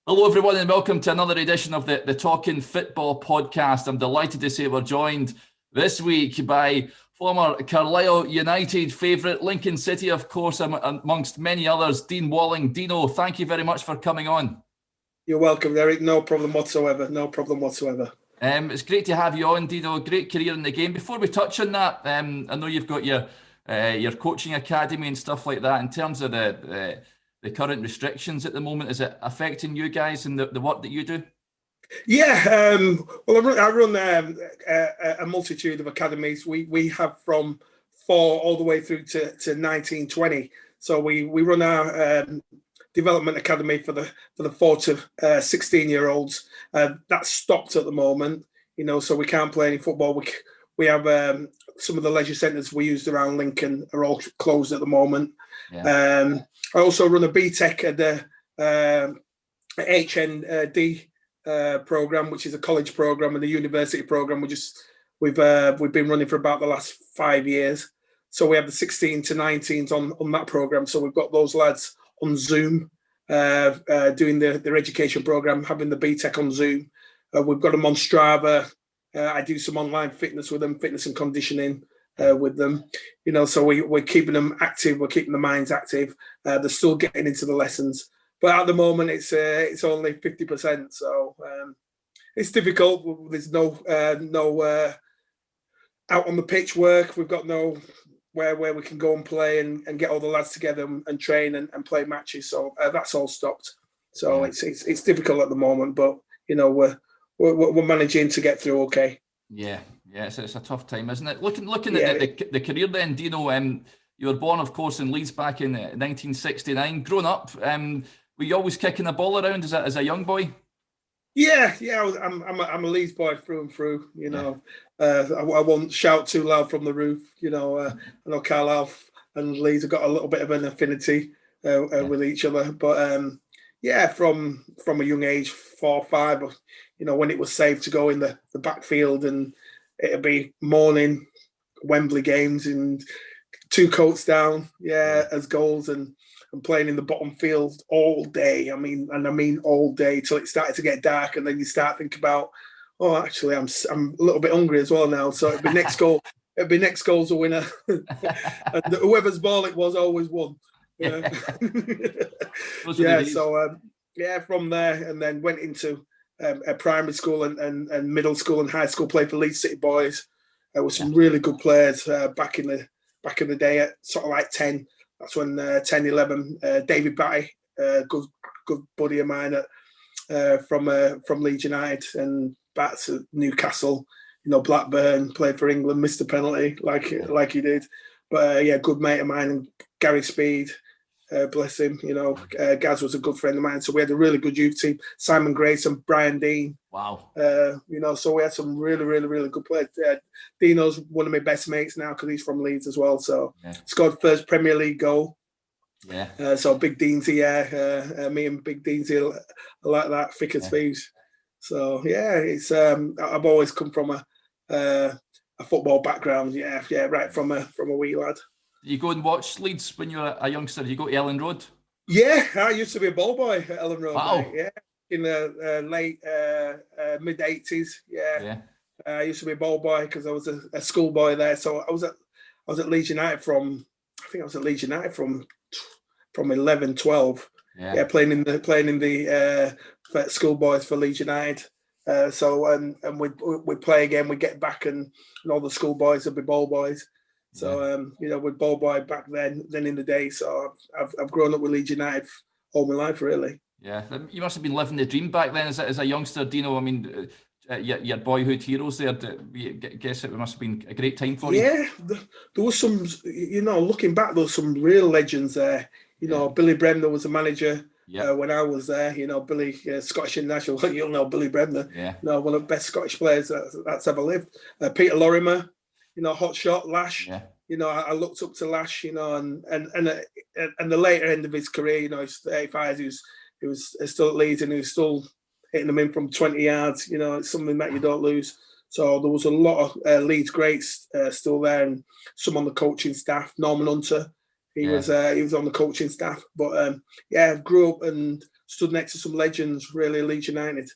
Hello, everyone, and welcome to another edition of the Talking Football podcast. I'm delighted to say we're joined this week by former Carlisle United favourite, Lincoln City, of course, amongst many others, Dean Walling. Deano, thank you very much for coming on. You're welcome, Eric. No problem whatsoever. No problem whatsoever. It's great to have you on, Deano. Great career in the game. Before we touch on that, I know you've got your coaching academy and stuff like that. In terms of the current restrictions at the moment, is it affecting you guys and the work that you do? Yeah, well, I run a multitude of academies. We have from 4 all the way through to 1920. So we run our development academy for the 4 to 16-year-olds. That's stopped at the moment, so we can't play any football. We have some of the leisure centres we used around Lincoln are all closed at the moment. Yeah. I also run a BTEC at the HND program, which is a college program, and the university program. We've been running for about the last 5 years. So we have the 16 to 19s on that program. So we've got those lads on Zoom doing their education program, having the BTEC on Zoom. We've got them on Strava. I do some online fitness with them, fitness and conditioning with them. So we're keeping them active. We're keeping the minds active. They're still getting into the lessons, but at the moment it's only 50%. So it's difficult. There's no out on the pitch work. We've got no where we can go and play and get all the lads together and train and play matches. So that's all stopped. So it's difficult at the moment, but we're managing to get through okay. Yeah, it's a tough time, isn't it? Looking at the career then, Deano, you were born, of course, in Leeds back in 1969. Growing up, were you always kicking the ball around as a young boy? Yeah. I'm a Leeds boy through and through. I won't shout too loud from the roof. I know Carlisle and Leeds have got a little bit of an affinity with each other, but from a young age, 4 or 5, when it was safe to go in the backfield, and it'd be morning Wembley games and 2 coats down, as goals, and playing in the bottom field all day. I mean all day till it started to get dark, and then you start thinking about, actually, I'm a little bit hungry as well now. So it'd be next goal. It'd be next goal's a winner, and whoever's ball it was always won. Yeah. From there, and then went into a primary school and middle school and high school. Played for Leeds City boys. With some really good players back in the day at sort of like 10. That's when 10, 11. David Batty, good buddy of mine from Leeds United, and Bats at Newcastle. Blackburn, played for England, missed a penalty like he did. But good mate of mine, and Gary Speed. Bless him, Gaz was a good friend of mine. So we had a really good youth team. Simon Grayson, Brian Dean. Wow. So we had some really, really, really good players. Dino's one of my best mates now because he's from Leeds as well. So scored first Premier League goal. Yeah. So Big Deansy, me and Big Deansy are like that, thick as thieves. So it's I've always come from a football background. Right from a wee lad. You go and watch Leeds when you were a youngster? You go to Ellen Road? Yeah, I used to be a ball boy at Ellen Road. Wow. Mate. Yeah, in the late mid-80s. Yeah. I used to be a ball boy because I was a schoolboy there. So I was at Leeds United from 11, 12. Yeah, playing in the schoolboys for Leeds United. And we'd play again. We'd get back, and all the schoolboys would be ball boys. So with ball boy back then in the day. So I've grown up with Leeds United all my life, really. Yeah, you must have been living the dream back then as a youngster, Deano. I mean, your boyhood heroes there. Guess it must have been a great time for you. Yeah, there was some. Looking back, there was some real legends there. Billy Bremner was a manager. When I was there, Billy, Scottish international, you'll know Billy Bremner. Yeah. One of the best Scottish players that's ever lived. Peter Lorimer. Hot shot, Lash. Yeah. I looked up to Lash. And the later end of his career, he's 35. He was still at Leeds, and he was still hitting them in from 20 yards. It's something that you don't lose. So there was a lot of Leeds greats still there, and some on the coaching staff. Norman Hunter, He was on the coaching staff. But grew up and stood next to some legends, really, Leeds United.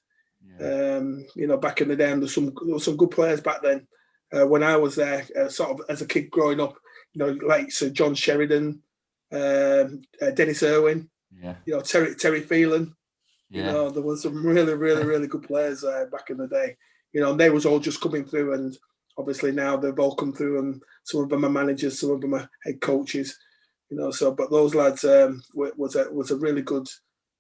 Yeah. Back in the day, and there was some good players back then. When I was there, sort of as a kid growing up, like Sir John Sheridan, Dennis Irwin, Terry Phelan. Yeah. There was some really, really, really good players back in the day. And they was all just coming through, and obviously now they've all come through, and some of them are managers, some of them are head coaches. But those lads was a really good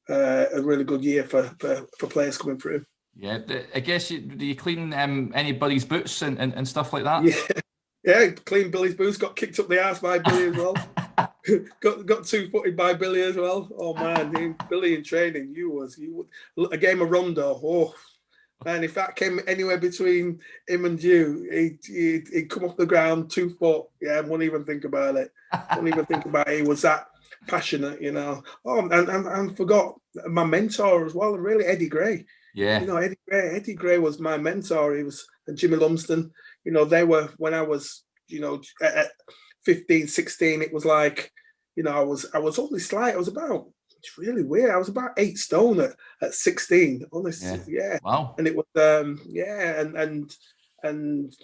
year for players coming through. Yeah, I guess do you clean anybody's boots and stuff like that? Yeah, clean Billy's boots. Got kicked up the arse by Billy as well. got 2-footed by Billy as well. Oh man, Billy in training, you a game of rondo. Oh man, if that came anywhere between him and you, he'd come off the ground 2 foot. Yeah, wouldn't even think about it. He was that passionate, Oh, and forgot my mentor as well, really, Eddie Gray. Yeah. Eddie Gray was my mentor. He was, and Jimmy Lumsden. They were, when I was, at 15, 16, it was like, I was only slight. It's really weird. I was about 8 stone at 16. Honestly, yeah. Wow. And it was, and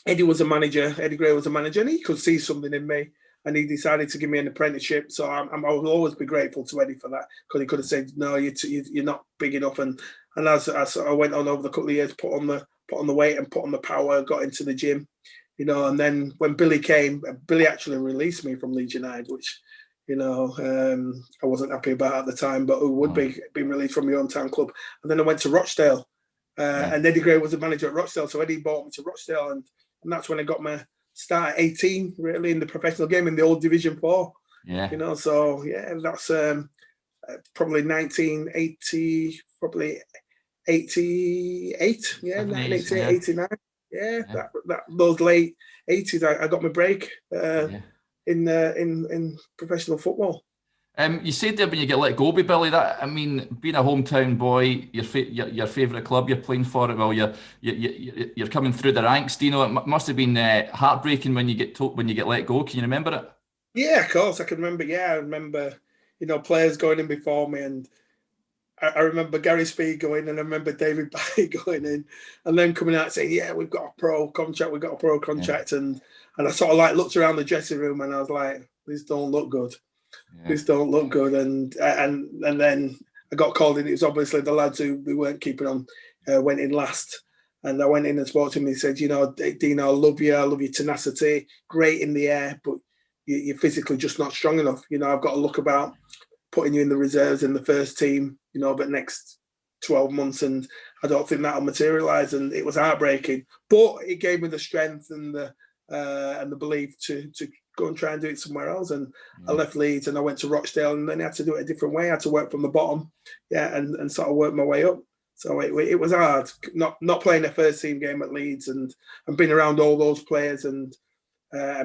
Eddie was a manager. Eddie Gray was a manager, and he could see something in me, and he decided to give me an apprenticeship. So I will always be grateful to Eddie for that, because he could have said, no, you're not big enough. And as I went on over the couple of years, put on the weight and put on the power, got into the gym, and then when Billy came, Billy actually released me from Leeds United, which, I wasn't happy about at the time, but who would be being released from your hometown club. And then I went to Rochdale, and Eddie Gray was the manager at Rochdale. So Eddie brought me to Rochdale, and that's when I got my start at 18, really, in the professional game in the old Division 4. Yeah. So that's probably 1980, probably 88, 1988, 89. That those late 80s, I got my break in professional football. You said there when you get let go by Billy, that, I mean, being a hometown boy, your favourite club you're playing for, well, you're coming through the ranks. Do you know, it must have been heartbreaking when you get let go. Can you remember it? Yeah, of course I can remember. Yeah, I remember, players going in before me, and I remember Gary Speed going, and I remember David Barry going in, and then coming out saying, "Yeah, we've got a pro contract," and I sort of like looked around the dressing room, and I was like, "This don't look good. This don't look good." And then I got called in. It was obviously the lads who we weren't keeping on went in last, and I went in and spoke to him. He said, "Deano, I love your tenacity, great in the air, but you're physically just not strong enough. I've got to look about putting you in the reserves in the first team, but next 12 months, and I don't think that'll materialise." And it was heartbreaking, but it gave me the strength and the belief to go and try and do it somewhere else. And I left Leeds and I went to Rochdale, and then I had to do it a different way. I had to work from the bottom, and sort of work my way up. So it was hard, not playing a first team game at Leeds, and being around all those players and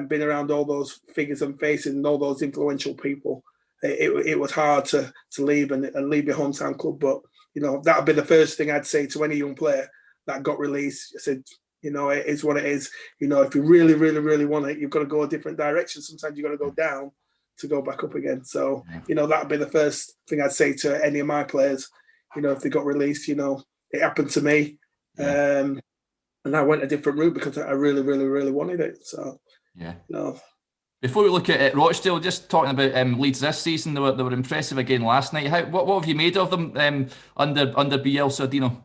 being around all those figures and faces and all those influential people. It was hard to leave and leave your hometown club. But, that would be the first thing I'd say to any young player that got released. I said, it is what it is. If you really, really, really want it, you've got to go a different direction. Sometimes you've got to go down to go back up again. So, that would be the first thing I'd say to any of my players, if they got released. It happened to me. And I went a different route because I really, really, really wanted it. So, Before we look at Rochdale, just talking about Leeds this season, they were impressive again last night. What have you made of them under BL Deano?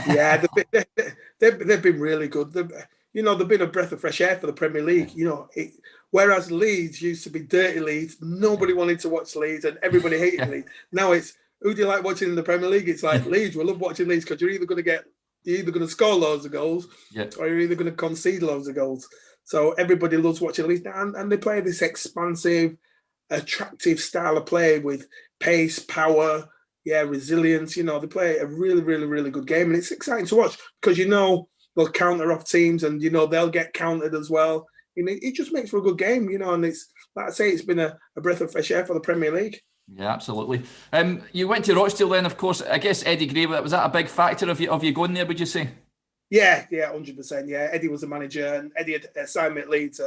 Yeah, they've been really good. They've been a breath of fresh air for the Premier League. Whereas Leeds used to be dirty Leeds, nobody wanted to watch Leeds, and everybody hated Leeds. Now it's, who do you like watching in the Premier League? It's like Leeds. We love watching Leeds because you're either going to score loads of goals, or you're either going to concede loads of goals. So everybody loves watching Leeds now, and they play this expansive, attractive style of play with pace, power, resilience. They play a really, really, really good game, and it's exciting to watch because they'll counter off teams, and they'll get countered as well. It just makes for a good game, and it's, like I say, it's been a breath of fresh air for the Premier League. Yeah, absolutely. You went to Rochdale then, of course. I guess Eddie Gray, was that a big factor of you going there, would you say? Yeah, 100%. Yeah, Eddie was the manager, and Eddie had signed me at Leeds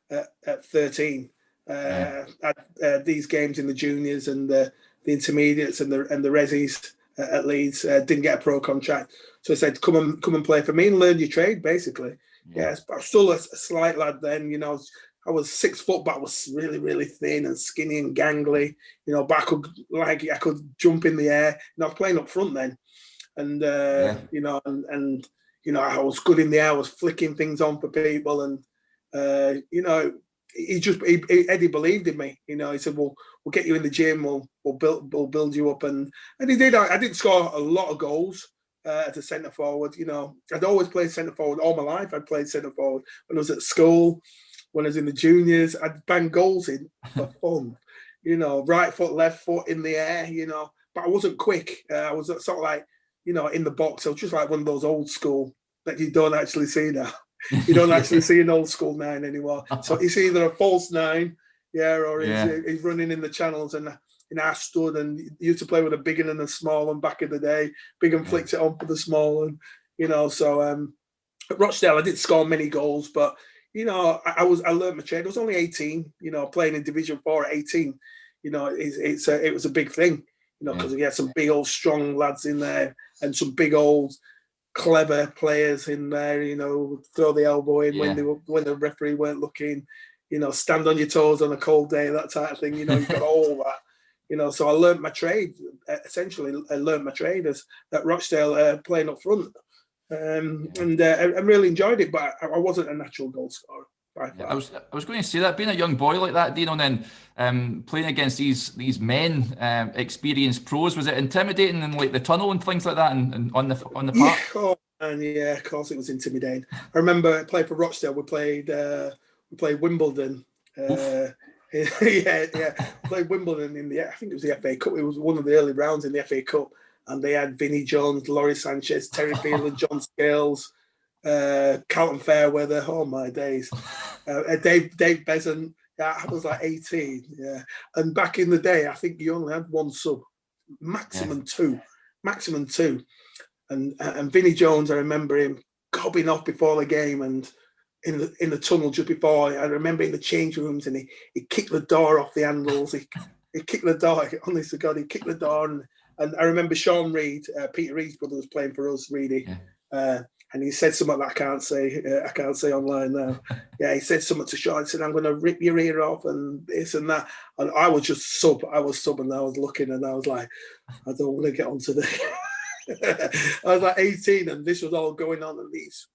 at 13. Had these games in the juniors and the intermediates and the resis at Leeds. Didn't get a pro contract, so I said, "Come and play for me and learn your trade." Basically, I was still a slight lad then. I was 6 foot, but I was really, really thin and skinny and gangly. But I could jump in the air. I was playing up front then, and I was good in the air. I was flicking things on for people, and Eddie believed in me. He said, "We'll get you in the gym. We'll build you up," and he did. I didn't score a lot of goals as a centre forward. I'd always played centre forward all my life. I'd played centre forward when I was at school. When I was in the juniors, I'd bang goals in for fun, right foot, left foot in the air, but I wasn't quick. I was sort of like, in the box. I was just like one of those old school that you don't actually see now. You don't actually see an old school 9 anymore. So it's either a false 9, or he's running in the channels. And I stood and used to play with a big one and a small one back in the day. Big one flicks it on for the small one, So at Rochdale, I didn't score many goals, but I learned my trade. I was only 18, playing in Division 4 at 18. It was a big thing, because we had some big old strong lads in there and some big old clever players in there. Throw the elbow in when the referee weren't looking. Stand on your toes on a cold day, that type of thing. You've got all that. So I learned my trade. Essentially, I learned my trade at Rochdale, playing up front. And I really enjoyed it, but I wasn't a natural goal scorer. I was going to say that, being a young boy like that, Deano, and then playing against these men, experienced pros, was it intimidating in like the tunnel and things like that, and on the park? Of course it was intimidating. I remember I played for Rochdale. We played Wimbledon. Played Wimbledon in I think it was the FA Cup. It was one of the early rounds in the FA Cup. And they had Vinnie Jones, Laurie Sanchez, Terry Phelan, John Scales, Carlton Fairweather. Oh my days! Dave Besant. I was like 18. Yeah, and back in the day, I think you only had one sub, maximum two. And Vinnie Jones, I remember him gobbing off before the game, and in the tunnel just before. I remember in the change rooms, and he kicked the door off the handles. He kicked the door. Honest to God, he kicked the door. And I remember Sean Reid, Peter Reid's brother, was playing for us, Reedy, and he said something that I can't say online now. He said something to Sean. He said, "I'm going to rip your ear off," and this and that. And I was just sub. I was sub, and I was looking, and I was like, I don't want to get onto this. I was like 18, and this was all going on, and these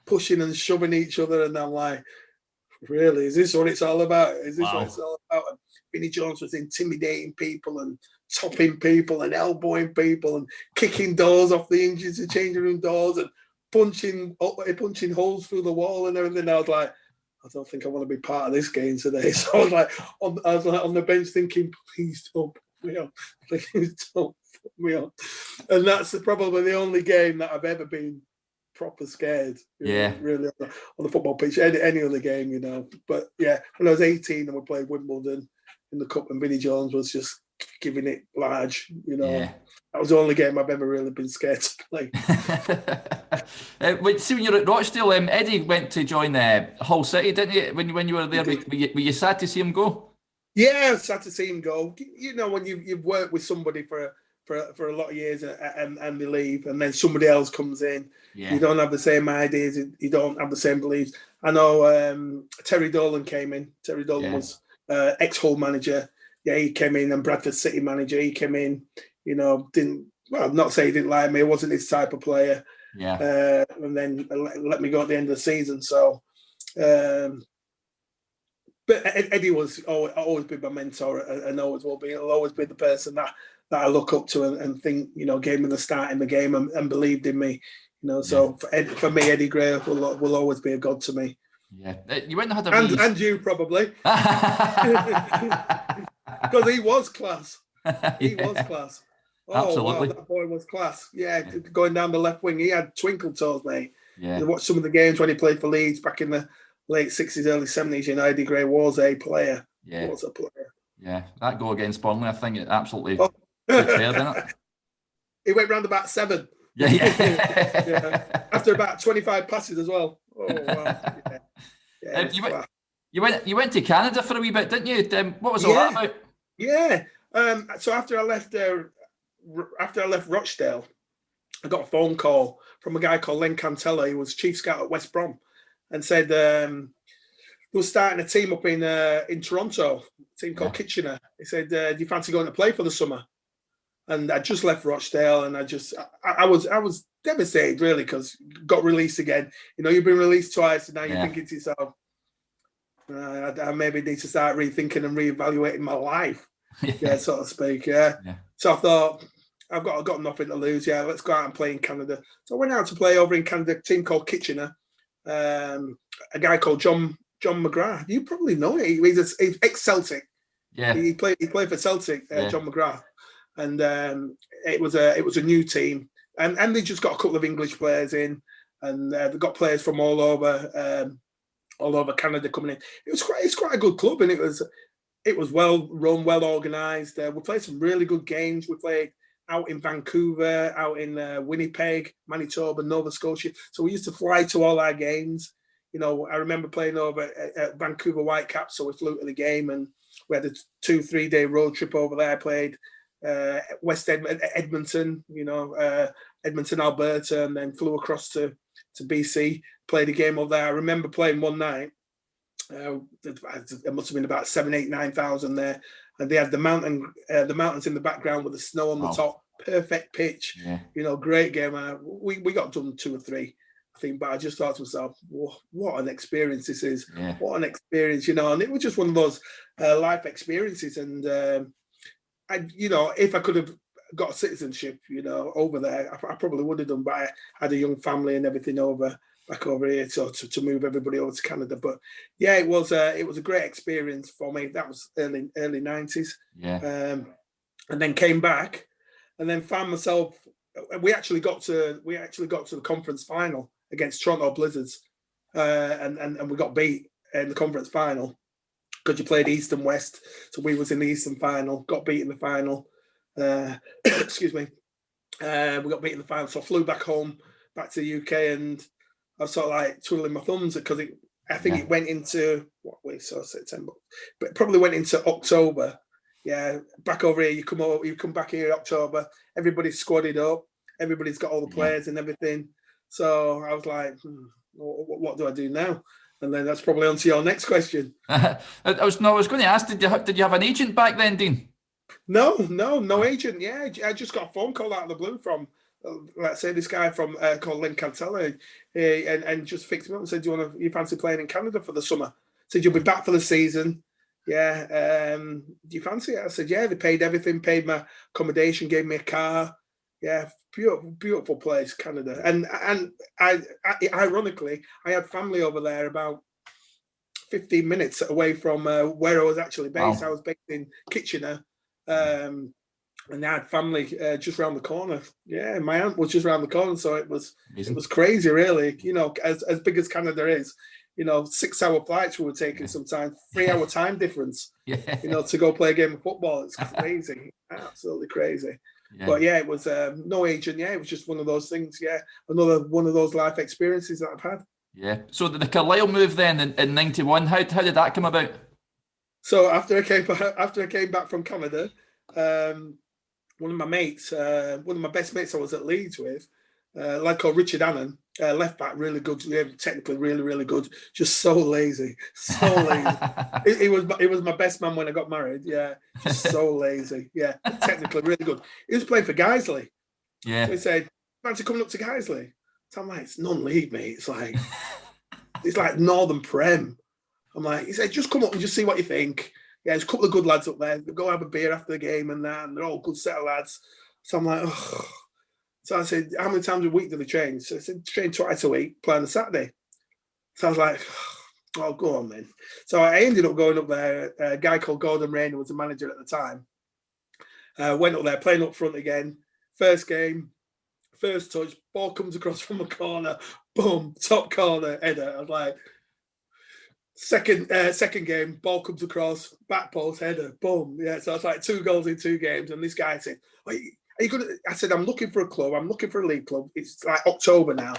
pushing and shoving each other, and I'm like, really, is this what it's all about? Is this what it's all about? And Vinnie Jones was intimidating people and topping people and elbowing people and kicking doors off the hinges of changing room doors and punching holes through the wall and everything. I was like, I don't think I want to be part of this game today. So I was like on the bench thinking, please don't put me on. Please don't put me on. And that's probably the only game that I've ever been proper scared. Really on the football pitch. Any other game, But when I was 18 and we played Wimbledon in the cup, and Vinnie Jones was just giving it large, That was the only game I've ever really been scared to play. See, when you're at Rochdale, Eddie went to join Hull City, didn't you? When you were there, were you sad to see him go? Yeah, sad to see him go. When you've worked with somebody for a lot of years and they leave, and then somebody else comes in. You don't have the same ideas. You don't have the same beliefs. I know Terry Dolan came in. Terry Dolan was ex-Hull manager. He came in, and Bradford City manager. He came in, not say he didn't like me. It wasn't his type of player. And then let me go at the end of the season. So, but Eddie was always been my mentor, and always will be. He'll always be the person that I look up to and think, gave me the start in the game and believed in me. So for me, Eddie Gray will always be a god to me. Yeah, you went and had and you probably. Because he was class. He was class. Oh, absolutely. Wow, that boy was class. Yeah, going down the left wing, he had twinkle toes, mate. Yeah. I watched some of the games when he played for Leeds back in the late 60s, early 70s. Eddie Gray was a player. Yeah. Was a player. Yeah, that goal against Burnley, I think it absolutely fair, didn't it? He went round about 7. Yeah. After about 25 passes as well. Oh, wow. You went to Canada for a wee bit, didn't you? What was all Yeah. that about? Yeah. So after I left Rochdale, I got a phone call from a guy called Len Cantella. He was chief scout at West Brom, and said they were starting a team up in Toronto, a team called Kitchener. He said, "Do you fancy going to play for the summer?" And I just left Rochdale, and I was devastated really, because got released again. You've been released twice, and now you're thinking to yourself, I maybe need to start rethinking and reevaluating my life, so to speak. So I thought, I've got nothing to lose. Yeah, let's go out and play in Canada. So I went out to play over in Canada, a team called Kitchener. A guy called John McGrath. You probably know it. He's ex-Celtic. Yeah, he played for Celtic. John McGrath, and it was a new team, and they just got a couple of English players in, and they got players from all over Canada coming in. It's quite a good club, and it was well run, well organised. We played some really good games. We played out in Vancouver, out in Winnipeg, Manitoba, Nova Scotia. So we used to fly to all our games. I remember playing over at Vancouver Whitecaps, so we flew to the game, and we had a 2-3 day road trip over there. I played West Edmonton, Edmonton, Alberta, and then flew across to BC, played a game over there. I remember playing one night. There must have been about 7,000, 8,000, 9,000 there, and they had the mountains in the background with the snow on the top. Perfect pitch, great game. We got done 2 or 3, I think, but I just thought to myself, what an experience this is! What an experience, and it was just one of those life experiences. And if I could have got citizenship, over there, I probably would have done. But I had a young family and everything back over here, so to move everybody over to Canada. But yeah, it was a great experience for me. That was early 90s. And then came back, and then found myself. We actually got to the conference final against Toronto Blizzards, and we got beat in the conference final because you played East and West. So we was in the Eastern final, got beat in the final. Excuse me. We got beat in the final, so I flew back home, back to the UK, and I was sort of like twiddling my thumbs because I think it went into September, but it probably went into October. Yeah, back over here, you come back here in October. Everybody's squadded up. Everybody's got all the players and everything. So I was like, what do I do now? And then that's probably on to your next question. I was going to ask, did you have an agent back then, Dean? No agent. Yeah, I just got a phone call out of the blue from, let's say, this guy from called Len Cantella, and just fixed me up and said, "Do you fancy playing in Canada for the summer?" Said, "You'll be back for the season. Yeah, do you fancy it?" I said, "Yeah." They paid everything, paid my accommodation, gave me a car. Yeah, beautiful place, Canada. And I ironically, I had family over there about 15 minutes away from where I was actually based. Wow. I was based in Kitchener. And I had family just around the corner. Yeah, my aunt was just around the corner, so it was crazy, really. As big as Canada is, 6-hour flights we were taking sometimes, 3-hour time difference. To go play a game of football, it's crazy, absolutely crazy. But yeah, it was no agent. Yeah, it was just one of those things. Yeah, another one of those life experiences that I've had. Yeah. So the Carlisle move then in '91, how did that come about? So after I came back from Canada, one of my mates, one of my best mates I was at Leeds with, a lad called Richard Annan, left back, really good, technically really, really good, just so lazy. He was my best man when I got married. Yeah, just so lazy. Yeah, technically really good. He was playing for Guiseley. Yeah. So he said, "Fancy coming up to Guiseley?" So I'm like, "It's non-league, mate. It's like Northern Prem." I'm like, he said, "Just come up and just see what you think." Yeah, there's a couple of good lads up there. Go have a beer after the game and that, and they're all good set of lads. So I'm like, oh. So I said, "How many times a week do they train?" So I said, "Train twice a week, play on a Saturday." So I was like, "Oh, go on then." So I ended up going up there. A guy called Gordon Rayner was the manager at the time. Went up there, playing up front again. First game, first touch, ball comes across from a corner, boom, top corner, header. I was like, second game, ball comes across, back post, header, boom. Yeah, so it's like 2 goals in 2 games. And this guy said, "Are you gonna?" I said, "I'm looking for a club. I'm looking for a league club. It's like October now."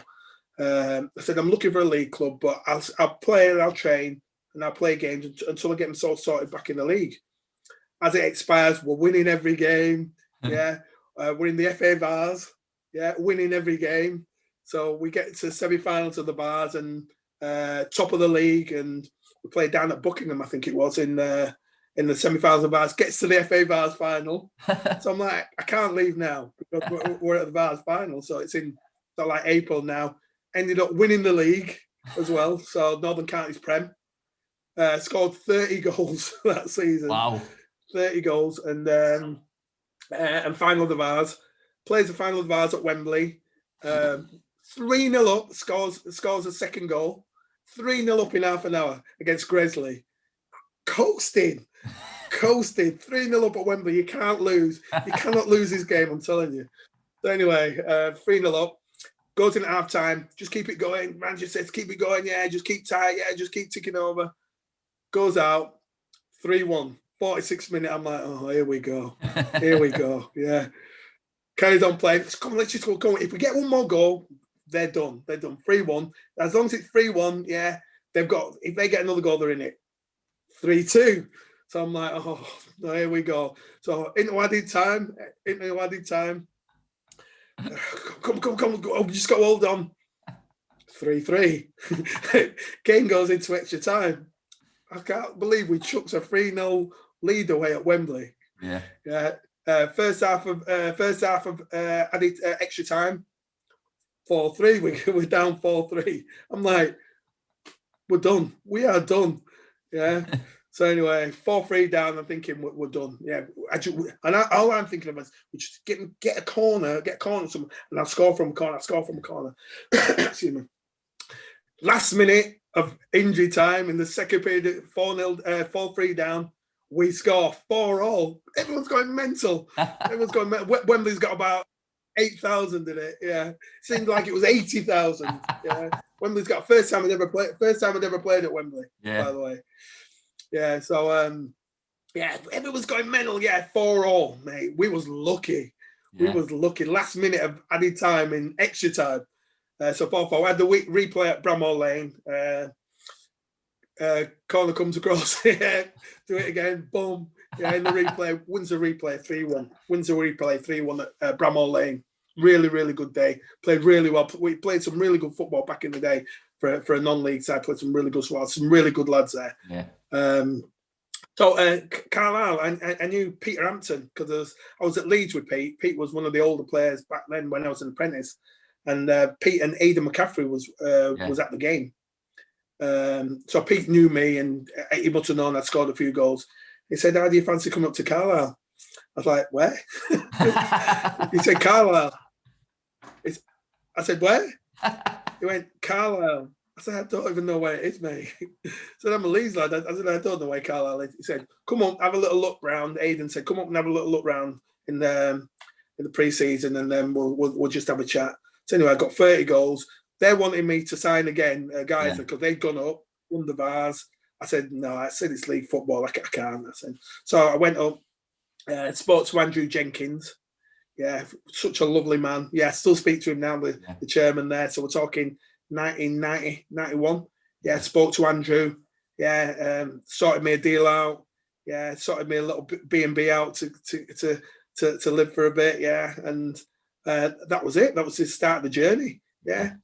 I said, "I'm looking for a league club, but I'll play and I'll train and I'll play games until I get them sort of sorted back in the league. As it expires, we're winning every game. Yeah, we're in the FA Vars. Yeah, winning every game. So we get to semi-finals of the Vars and top of the league, and we play down at Buckingham, I think it was, in the semi-finals of Vars. Gets to the FA Vars final. So I'm like, I can't leave now because we're at the Vars final. So it's in like April now. Ended up winning the league as well. So Northern Counties Prem. Scored 30 goals that season. Wow. 30 goals and final of the Vars. Plays the final of the Vars at Wembley. 3-0 up, scores a second goal. 3-0 up in half an hour against Guiseley. Coasting. 3-0 up at Wembley. You can't lose. You cannot lose this game, I'm telling you. So anyway, 3-0 up. Goes in at half time. Just keep it going. Manager says, keep it going. Yeah, just keep tight. Yeah, just keep ticking over. Goes out. 3-1. 46 minute. I'm like, oh, here we go. Here we go. Yeah. Carries on playing. Come on, let's just go. Come on. If we get one more goal, they're done. They're done. 3-1. As long as it's 3-1, yeah, they've got, if they get another goal, they're in it. 3-2. So I'm like, oh, here we go. So into added time. Come. Oh, we just got to hold on. 3-3. Game goes into extra time. I can't believe we chucked a 3-0 lead away at Wembley. Yeah. First half of added extra time. 4-3. We're down 4-3. I'm like, we're done. We are done. Yeah. So anyway, 4-3 down. I'm thinking we're done. Yeah. All I'm thinking of is we just get a corner somewhere, and I'll score from a corner. Excuse me. Last minute of injury time in the second period, 4-3 down. We score 4-all. Everyone's going mental. Wembley's got about 8,000 in it. Yeah, seemed like it was 80,000. Yeah, Wembley's got first time I'd ever played at Wembley. Yeah, by the way. Yeah, so everyone's going mental. Yeah, 4-all, mate. We was lucky. Yeah. We was lucky. Last minute of added time in extra time. So 4-4. I had the replay at Bramall Lane. Corner comes across. Yeah, do it again. Boom. Yeah, in the replay. Wins the replay 3-1. Wins the replay 3-1 at Bramall Lane. Really, really good day. Played really well. We played some really good football back in the day for a non-league side. Played some really good football. Some really good lads there. Yeah. So Carlisle, I knew Peter Hampton because I was at Leeds with Pete. Pete was one of the older players back then when I was an apprentice, and Pete and Aidan McCaffrey was at the game. So Pete knew me, and he must have known I'd scored a few goals. He said, "How do you fancy coming up to Carlisle?" I was like, "Where?" He said, "Carlisle." I said, "Where?" He went, "Carlisle." I said, "I don't even know where it is, mate." I said, "I'm a Leeds lad." I said, "I don't know where Carlisle is." He said, "Come on, have a little look round." Aidan said, "Come up and have a little look round in the pre-season, and then we'll just have a chat." So anyway, I got 30 goals. They're wanting me to sign again, guys, because they'd gone up, won the Vars. I said, "No," I said, "It's league football. I can't." I said, so I went up, spoke to Andrew Jenkins. Yeah, such a lovely man. Yeah, I still speak to him now, the chairman there. So we're talking 1990, 91. Yeah, spoke to Andrew. Yeah, sorted me a deal out. Yeah, sorted me a little B&B out to live for a bit. Yeah, and that was it. That was the start of the journey. Yeah,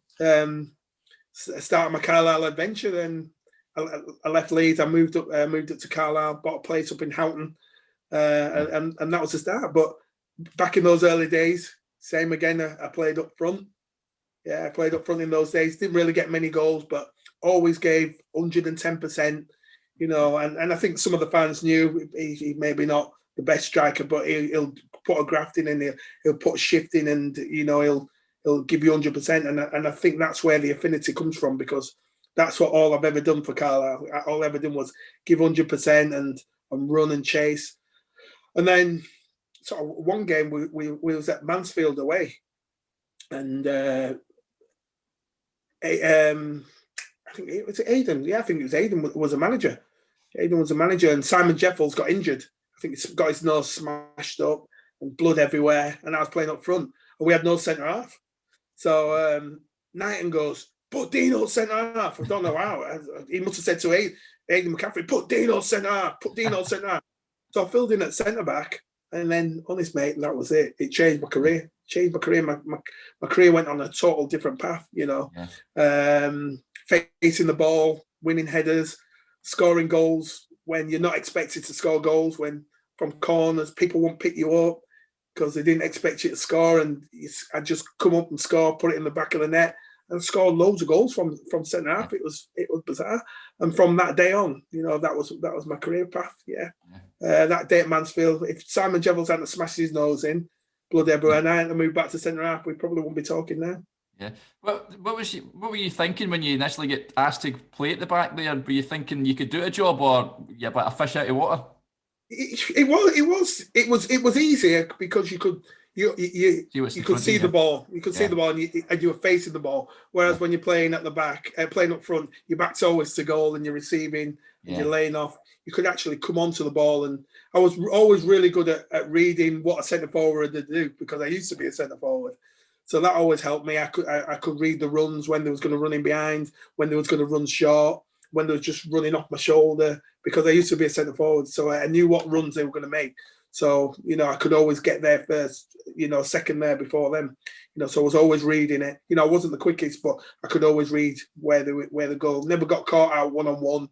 started my Carlisle adventure. Then I left Leeds. I moved up to Carlisle. Bought a place up in Houghton, and that was the start. But back in those early days, same again. I played up front. Yeah, I played up front in those days. Didn't really get many goals, but always gave 110%. You know, and I think some of the fans knew he maybe not the best striker, but he'll put a graft in, he'll put a shift in, and you know he'll give you 100%. And I think that's where the affinity comes from, because that's what all I've ever done for Carlisle. All I ever done was give 100% and run and chase. And then sort of one game we was at Mansfield away, and I think it was Aidan. Yeah, I think it was Aidan was a manager. Aidan was a manager, and Simon Jeffels got injured. I think he's got his nose smashed up and blood everywhere. And I was playing up front, and we had no centre half. So Knighton goes, put Deano centre half. I don't know how. He must have said to Aidan McCaffrey, put Deano centre half, put Deano centre half. So I filled in at centre back, and then honest mate, and that was it. It changed my career. My career went on a total different path. Facing the ball, winning headers, scoring goals when you're not expected to score goals. When from corners, people won't pick you up because they didn't expect you to score, and I just come up and score, put it in the back of the net, and scored loads of goals from centre half. It was bizarre, and from that day on, that was my career path. That day at Mansfield, if Simon Jevils hadn't smashed his nose in, blood everywhere, and I hadn't moved back to centre half, we probably wouldn't be talking now. Yeah. What were you thinking when you initially get asked to play at the back there? Were you thinking you could do a job, or you're about a fish out of water? It was easier because you could see the ball. You could see the ball, and you were facing the ball. Whereas when you're playing at the back, playing up front, your back's always to goal, and you're receiving, and you're laying off. You could actually come onto the ball, and I was always really good at reading what a centre forward would do because I used to be a centre forward. So that always helped me. I could read the runs when they was going to run in behind, when they was going to run short, when they was just running off my shoulder, because I used to be a centre forward. So I knew what runs they were going to make. So, I could always get there first, second there before them. So I was always reading it. I wasn't the quickest, but I could always read where the goal. Never got caught out one-on-one.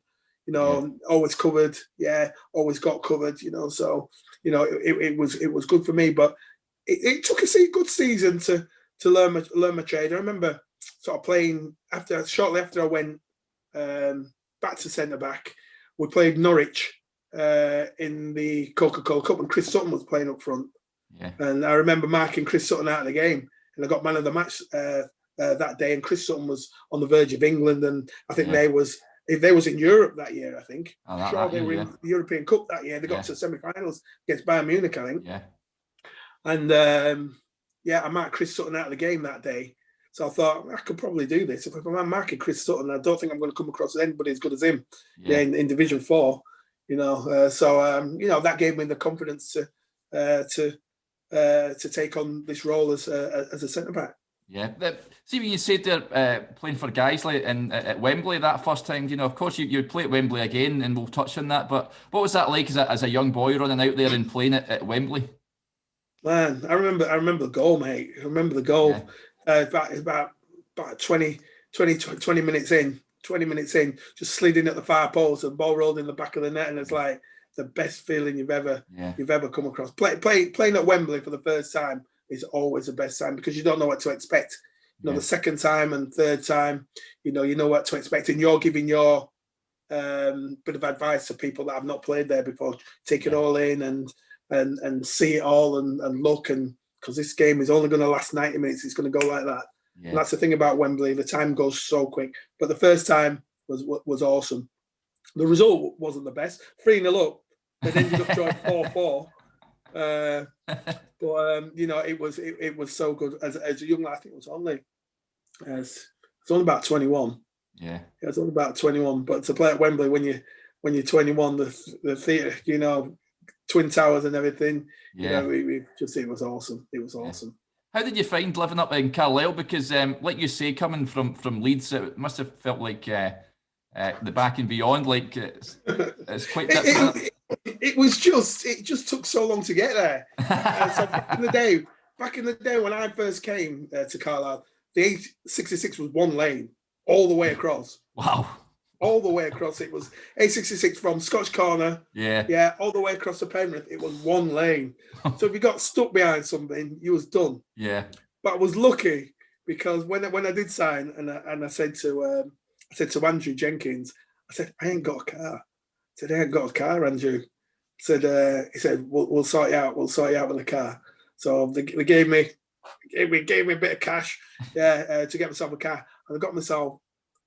Always covered. Yeah, always got covered. So it was good for me. But it took a good season to learn my trade. I remember sort of playing shortly after I went back to centre back. We played Norwich in the Coca-Cola Cup, and Chris Sutton was playing up front. Yeah. And I remember marking Chris Sutton out of the game, and I got man of the match that day. And Chris Sutton was on the verge of England, and I think they was in Europe that year. I think they were in the European Cup that year. They got to the semi-finals against Bayern Munich, I think. Yeah. And I marked Chris Sutton out of the game that day. So I thought, I could probably do this. If I'm marking Chris Sutton, I don't think I'm going to come across anybody as good as him in Division 4. That gave me the confidence to take on this role as a centre-back. Yeah. See, when you said they're playing for Guiseley at Wembley that first time, of course you play at Wembley again, and we'll touch on that, but what was that like as a young boy running out there and playing at Wembley? Man, I remember the goal, mate. I remember the goal. Yeah. About 20 minutes in, just slid in at the far post and ball rolled in the back of the net, and it's like the best feeling you've ever come across. Playing at Wembley for the first time is always the best time because you don't know what to expect. The second time and third time, you know what to expect, and you're giving your bit of advice to people that have not played there before. Take it all in and see it all and look, and because this game is only going to last 90 minutes, it's going to go like that. Yeah. And that's the thing about Wembley. The time goes so quick. But the first time was awesome. The result wasn't the best. 3-0 up. They ended up drawing 4-4. It was so good. As a young lad, I think it was only about 21. Yeah. It was only about 21. But to play at Wembley when you're 21, the theatre, Twin Towers and everything. It was awesome. It was awesome. How did you find living up in Carlisle? Because, like you say, coming from Leeds, it must have felt like the back and beyond. Like it's quite different. It just took so long to get there. So back in the day when I first came to Carlisle, the A66 was one lane all the way across. Wow. All the way across, it was A66 from Scotch Corner, all the way across to Penrith. It was one lane. So if you got stuck behind something, you was done. Yeah. But I was lucky because when I did sign, and I said to Andrew Jenkins, I said, I ain't got a car. I said, I ain't got a car, Andrew. He said, we'll sort you out. We'll sort you out with a car. So they gave me a bit of cash, to get myself a car, and I got myself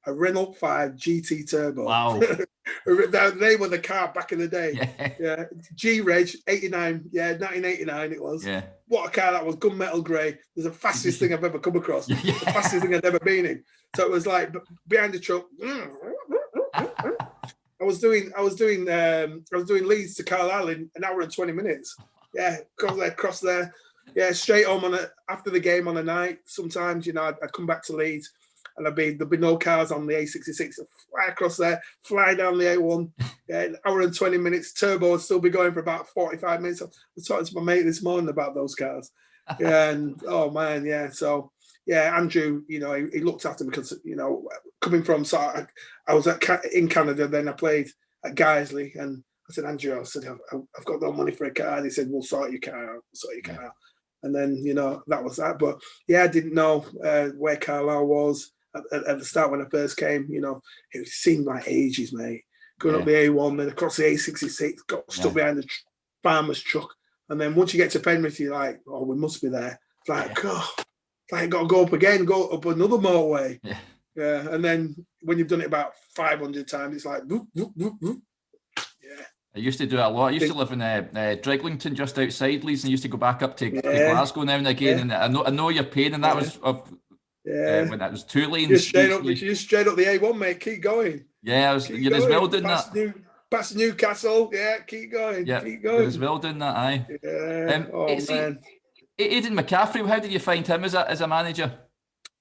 a Renault 5 GT Turbo. Wow. They were the car back in the day. Yeah. G-Reg, 89. Yeah, 1989 it was. Yeah. What a car that was. Gunmetal grey. It was the fastest thing I've ever come across. The fastest thing I'd ever been in. So it was like behind the truck. I was doing Leeds to Carlisle in an hour and 20 minutes. Yeah, cross there. Yeah, straight home after the game on a night. Sometimes, I'd come back to Leeds. and there'd be no cars on the A66. I'd fly across there, fly down the A1, an hour and 20 minutes. Turbo would still be going for about 45 minutes. I was talking to my mate this morning about those cars. Yeah, and oh man, yeah. So yeah, Andrew, he looked after me because coming from I was in Canada, then I played at Guiseley, and I said, Andrew, I've got no money for a car. And he said, we'll sort your car out. And then, that was that. But yeah, I didn't know where Carlisle was at the start when I first came. It seemed like ages, mate. Going up the A1, then across the A66, got stuck behind the farmer's truck. And then once you get to Penrith, you're like, oh, we must be there. It's like, God, got to go up again, go up another motorway. Yeah. And then when you've done it about 500 times, it's like, whoop, whoop, whoop, whoop. I used to do it a lot. I used to live in Dreglington, just outside Leeds, and I used to go back up to Glasgow now and again. And I know your pain, and that was when that was 2 lanes. Just straight up the A1, mate. Keep going. Yeah, you're as well doing that. Past Newcastle, keep going. Yeah, keep going. You're as well doing that, aye. Yeah. Man. Aidan McCaffrey, how did you find him as a manager?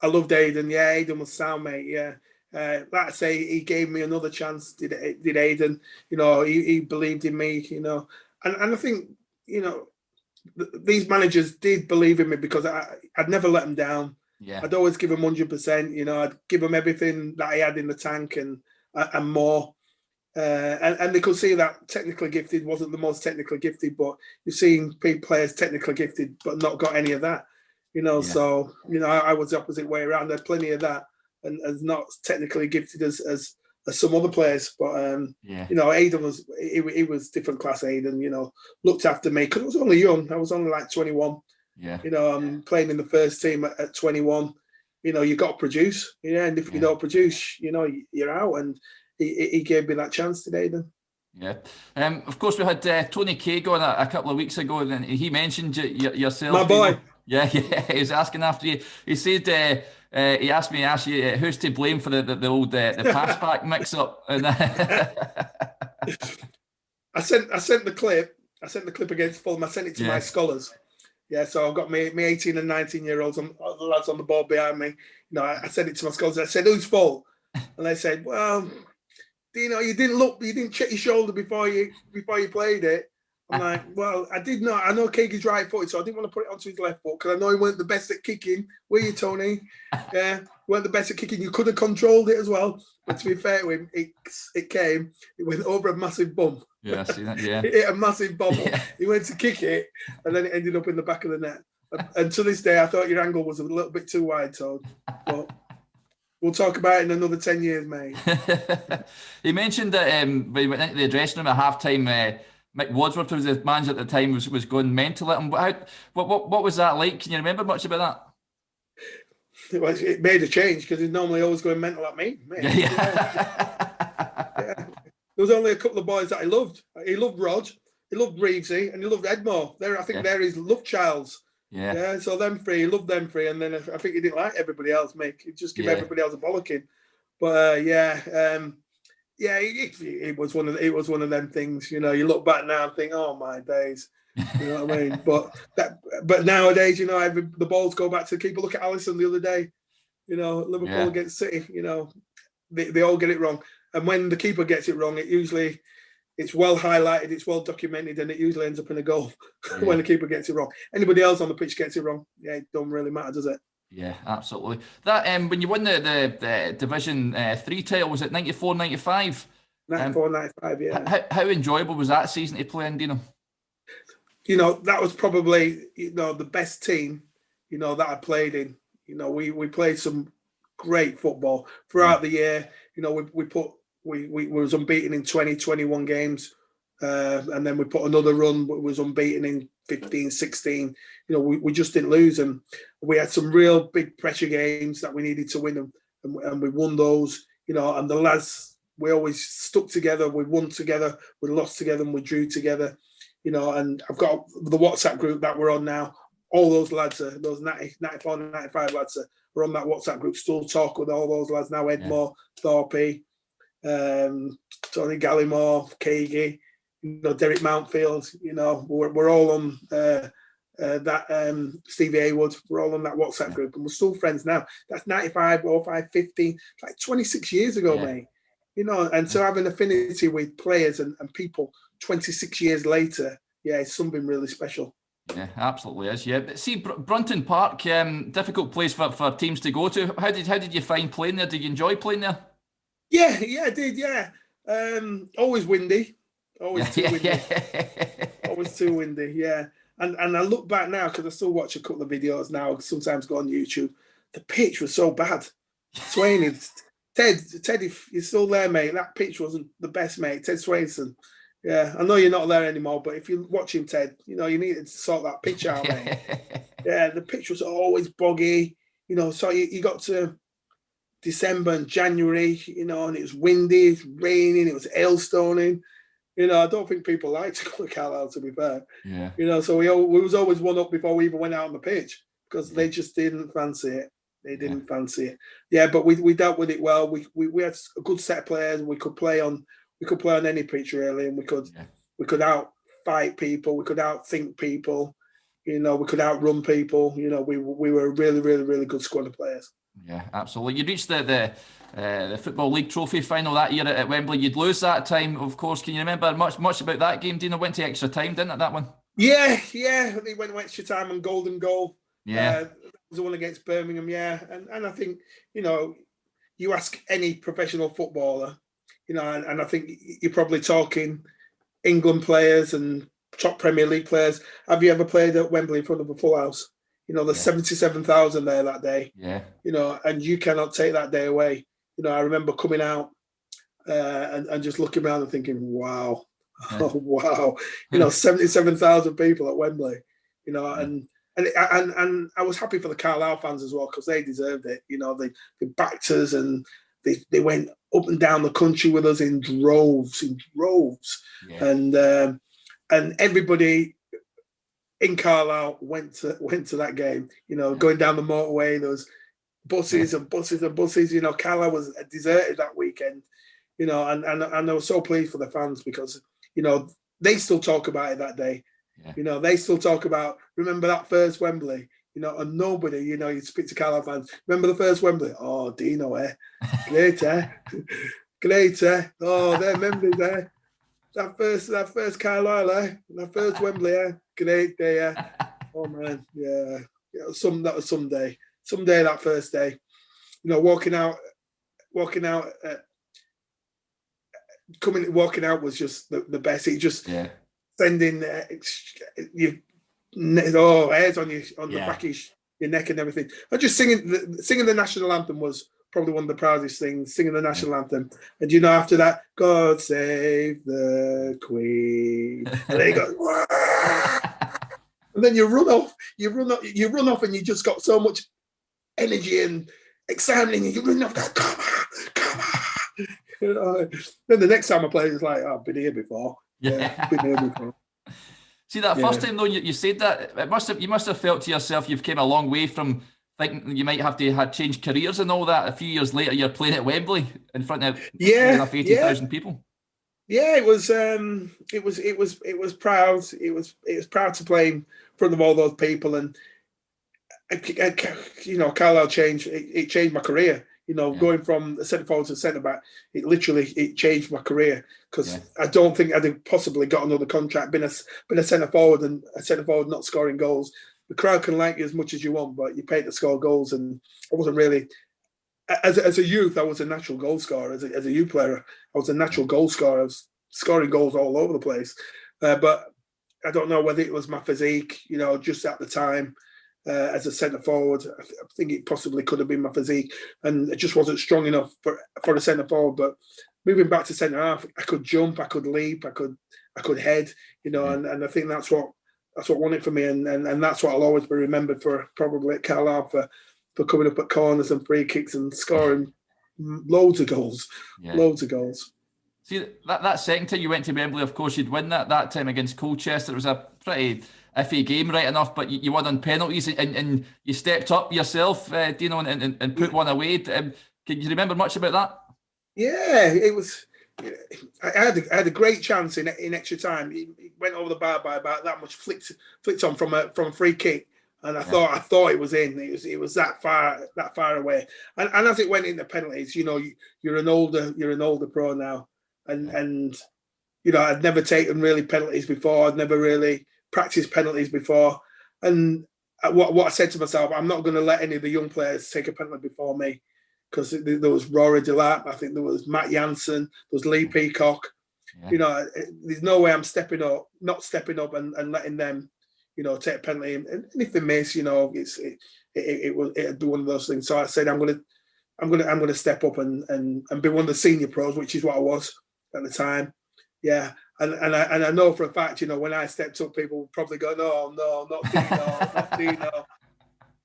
I loved Aidan. Yeah, Aidan was sound, mate. Yeah. Like I say, he gave me another chance. Did Aidan? He believed in me. And I think these managers did believe in me because I'd never let them down. Yeah, I'd always give them 100%. I'd give them everything that I had in the tank and more. And they could see that technically gifted wasn't the most technically gifted, but you've seen players technically gifted but not got any of that. So I was the opposite way around. There's plenty of that. And as not technically gifted as some other players, but Aidan was he was different class. Aidan, looked after me because I was only young. I was only like 21. Yeah, I'm playing in the first team at 21. You got to produce. And if you don't produce, you're out. And he gave me that chance today. Then. Yeah. Of course, we had Tony Craig on a couple of weeks ago, and he mentioned yourself. My boy. Yeah. He was asking after you. He said. He asked me to ask you who's to blame for the old the pass back mix up. And I sent the clip. I sent the clip against Fulham. I sent it to my scholars. Yeah, so I've got me 18 and 19-year-olds and the lads on the board behind me. I sent it to my scholars. I said, "Whose fault?" And they said, "Well, you didn't check your shoulder before you played it." I'm like, well, I did not. I know Keegan's right footed, so I didn't want to put it onto his left foot because I know he weren't the best at kicking. Were you, Tony? Yeah, weren't the best at kicking. You could have controlled it as well. But to be fair to him, it went over a massive bump. Yeah, I see that, yeah. It hit a massive bubble. Yeah. He went to kick it, and then it ended up in the back of the net. And to this day, I thought your angle was a little bit too wide, Todd. But we'll talk about it in another 10 years, mate. He mentioned that when he went into the dressing room at half-time, Mick Wadsworth, who was the manager at the time, was going mental at him. What was that like? Can you remember much about that? It made a change because he's normally always going mental at me. Yeah. There was only a couple of boys that I loved. He loved Rod, he loved Reevesy, and he loved Edmore. I think they're his love childs. Yeah. So them three, he loved them three, and then I think he didn't like everybody else. Mick, he just give everybody else a bollocking. But it was one of them things. You look back now and think, oh my days. You know what I mean? But nowadays, the balls go back to the keeper. Look at Alisson the other day. Liverpool against City. They all get it wrong. And when the keeper gets it wrong, it's well highlighted, it's well documented, and it usually ends up in a goal when the keeper gets it wrong. Anybody else on the pitch gets it wrong, it don't really matter, does it? Yeah, absolutely. That when you won the Division 3 title, was it 94-95? 94-95, yeah. How enjoyable was that season to play in, Deano? That was probably the best team that I played in. We played some great football throughout the year. We was unbeaten in 21 games, and then we put another run. We was unbeaten in 15, 16. We just didn't lose, and we had some real big pressure games that we needed to win them, and we won those. And the lads, we always stuck together. We won together, we lost together, and we drew together. And I've got the WhatsApp group that we're on now. All those lads, those 94, 95 lads are on that WhatsApp group. Still talk with all those lads now. Edmore, Thorpe, Tony Gallimore, Keegi, Derek Mountfield. We're all on Stevie Haywood. We're all on that WhatsApp group, and we're still friends now. That's 95, 05, 15, like 26 years ago, mate. And so having affinity with players and people 26 years later, it's something really special. Yeah, absolutely is. Yeah, but see, Brunton Park, difficult place for teams to go to. How did you find playing there? Did you enjoy playing there? Yeah, I did. Yeah, always windy, always too windy, always too windy. Yeah, and I look back now because I still watch a couple of videos now. Sometimes go on YouTube. The pitch was so bad. Swain, Ted, if you're still there, mate, that pitch wasn't the best, mate. Ted Swainson. Yeah, I know you're not there anymore, but if you're watching Ted, you needed to sort that pitch out, mate. Yeah, the pitch was always boggy, so you got to December and January, and it was windy, it was raining, it was hailstoning. I don't think people like to go to Carlisle, to be fair. Yeah. So we was always one up before we even went out on the pitch because they just didn't fancy it. They didn't fancy it. Yeah, but we dealt with it well. We had a good set of players. We could play on any pitch really, and we could out fight people. We could outthink people. We could outrun people. We were a really, really, really good squad of players. Yeah, absolutely. You reached the Football League Trophy final that year at Wembley. You'd lose that time, of course. Can you remember much about that game? Deano went to extra time, didn't it? That one. Yeah. They went to extra time and golden goal. Yeah. Was the one against Birmingham, and I think you ask any professional footballer, and I think you're probably talking England players and top Premier League players. Have you ever played at Wembley in front of a full house? There's 77,000 there that day. Yeah. And you cannot take that day away. I remember coming out and just looking around and thinking, wow, oh wow, 77,000 people at Wembley. And I was happy for the Carlisle fans as well because they deserved it. They backed us and they went up and down the country with us in droves. Yeah. And everybody in Carlisle went to that game. Going down the motorway, there was buses and buses and buses. Carlisle was deserted that weekend. And I was so pleased for the fans because they still talk about it that day. Yeah. They still talk about, remember that first Wembley, and nobody, you speak to Carlisle fans, remember the first Wembley? Oh, Deano, great, great, oh, their memories, that first Carlisle, that first Wembley, great day, oh man, yeah, that was someday, that first day, walking out walking out was just the best. It just sending hairs on the back of your neck and everything. And just singing the national anthem was probably one of the proudest things. Singing the national anthem, and after that, God save the Queen, and then you go, and then you run off, and you just got so much energy and excitement, and you run off, come on. Then the next time I play, it's like, I've been here before. Yeah, been here before. See, that first time though, you said that, you must have felt to yourself you've came a long way from thinking you might have to have changed careers and all that. A few years later, you're playing at Wembley in front of 80,000 people. Yeah, it was proud. It was proud to play in front of all those people, and Carlisle changed. It changed my career. Going from a centre forward to centre back, it changed my career because I don't think I'd have possibly got another contract, been a centre forward, and a centre forward not scoring goals. The crowd can like you as much as you want, but you pay to score goals, and I wasn't really. As a youth, I was a natural goal scorer. As a youth player, I was a natural goal scorer. I was scoring goals all over the place, but I don't know whether it was my physique, just at the time. As a centre forward, I think it possibly could have been my physique, and it just wasn't strong enough for a centre forward. But moving back to centre half, I could jump, I could leap, I could head, and I think that's what won it for me, and that's what I'll always be remembered for, probably at Carlisle, for coming up at corners and free kicks and scoring loads of goals. See, that second time you went to Wembley, of course, you'd win that time against Colchester. It was a pretty iffy game, right enough, but you won on penalties, and you stepped up yourself, and put one away. Can you remember much about that? Yeah, it was I had a great chance in extra time. He went over the bar by about that much, flicked on from a free kick, and I thought it was in. It was that far away. And as it went into penalties, you're an older pro now, and I'd never taken really penalties before. I'd never really practiced penalties before, and what I said to myself, I'm not going to let any of the young players take a penalty before me. Because there was Rory Delap, I think there was Matt Jansen, there was Lee Peacock. Yeah. There's no way I'm not stepping up and letting them, take a penalty. And if they miss, it'd be one of those things. So I said I'm gonna step up and be one of the senior pros, which is what I was at the time. Yeah. And I know for a fact, when I stepped up, people would probably go, no, not Deano, not Deano.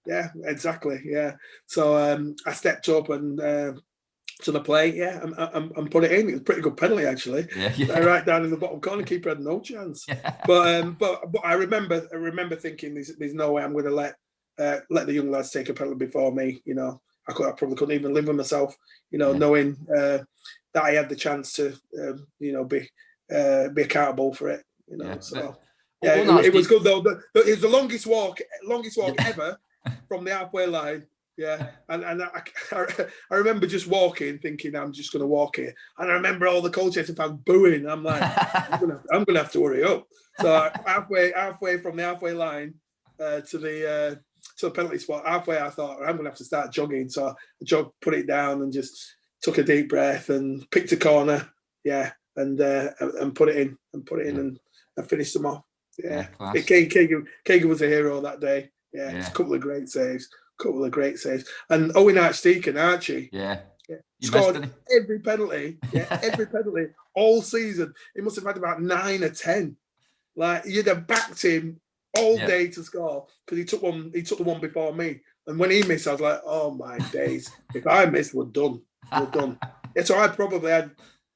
Yeah, exactly. Yeah. So I stepped up and to the plate, and put it in. It was a pretty good penalty, actually. Yeah. Right down in the bottom corner, keeper had no chance. Yeah. But I remember thinking there's no way I'm going to let the young lads take a penalty before me. I probably couldn't even live with myself. Knowing that I had the chance to be accountable for it. So. Yeah, it was good though. It was the longest walk ever from the halfway line. Yeah, and I remember just walking, thinking I'm just going to walk here, and I remember all the Colchester fans booing. I'm like, I'm gonna have to hurry up. So halfway from the halfway line to the penalty spot, halfway I thought I'm gonna have to start jogging. So I put it down, and just took a deep breath and picked a corner. Yeah, and put it in and finished them off. Yeah, Keegan was a hero that day. Yeah, it's a couple of great saves. And Owen Archie. Yeah. Scored every penalty. Yeah, every penalty all season. He must have had about 9 or 10. Like you'd have backed him all day to score because he took the one before me. And when he missed, I was like, oh my days! If I missed, we're done. Yeah, so I probably had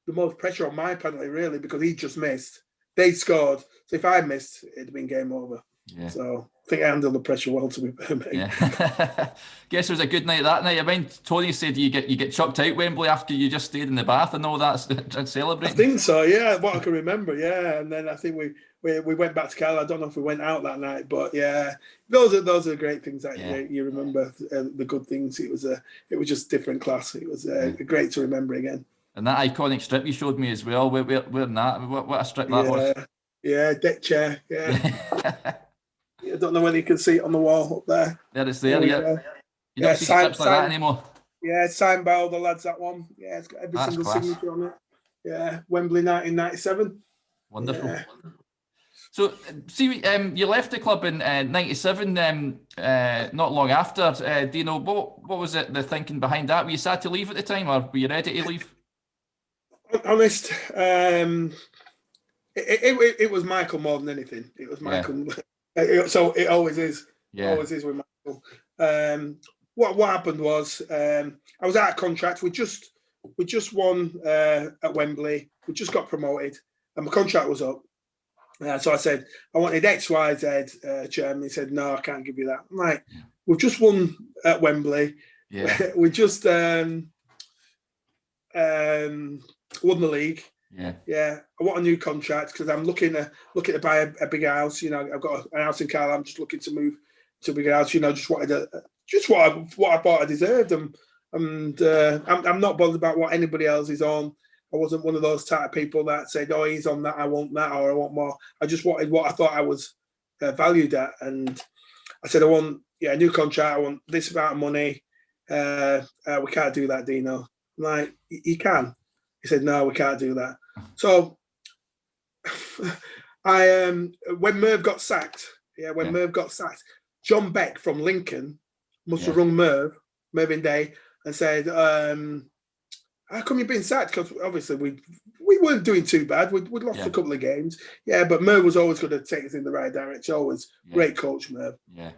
the most pressure on my penalty really because he just missed. They scored. So if I missed, it'd have been game over. Yeah. So I think I handled the pressure well, to be fair, mate. Yeah. Guess it was a good night that night. I mean, Tony said you get chucked out Wembley after you just stayed in the bath and all that and celebrating. I think so, yeah. What I can remember, yeah. And then I think we went back to Carlisle. I don't know if we went out that night, but yeah, those are great things that you remember. The good things. It was just different class. It was great to remember again. And that iconic strip you showed me as well. Where in that? What a strip that was. Yeah, deck chair. Yeah. I don't know whether you can see it on the wall up there. There it's there. Yeah. You don't see strips like that anymore. Yeah, signed by all the lads, that one. Yeah, it's got every single signature on it. Yeah, Wembley 1997. Wonderful. Yeah. So, see, you left the club in 97, not long after. Deano, what was it, the thinking behind that? Were you sad to leave at the time, or were you ready to leave? Honest, it was Michael more than anything. It was Michael. So it always is. Yeah. Always is with Michael. What happened was I was out of contract. We just won at Wembley. We just got promoted, and my contract was up. So I said I wanted X, Y, Z. Chairman, he said no, I can't give you that. I'm like, we've just won at Wembley. Yeah. We just won the league. Yeah. I want a new contract because I'm looking to buy a big house. I've got a house in Carlisle. I'm just looking to move to a big house. Just what I thought I deserved. And I'm not bothered about what anybody else is on. I wasn't one of those type of people that said, "Oh, he's on that. I want that, or I want more." I just wanted what I thought I was valued at, and I said, "I want a new contract. I want this amount of money." We can't do that, Deano. I'm like, "You can." He said, "No, we can't do that." So when Merv got sacked, Merv got sacked, John Beck from Lincoln must have rung Mervyn Day, and said, "How come you've been sacked?" Because obviously we weren't doing too bad. We'd lost a couple of games, but Merv was always going to take us in the right direction. Always great coach, Merv. Yeah.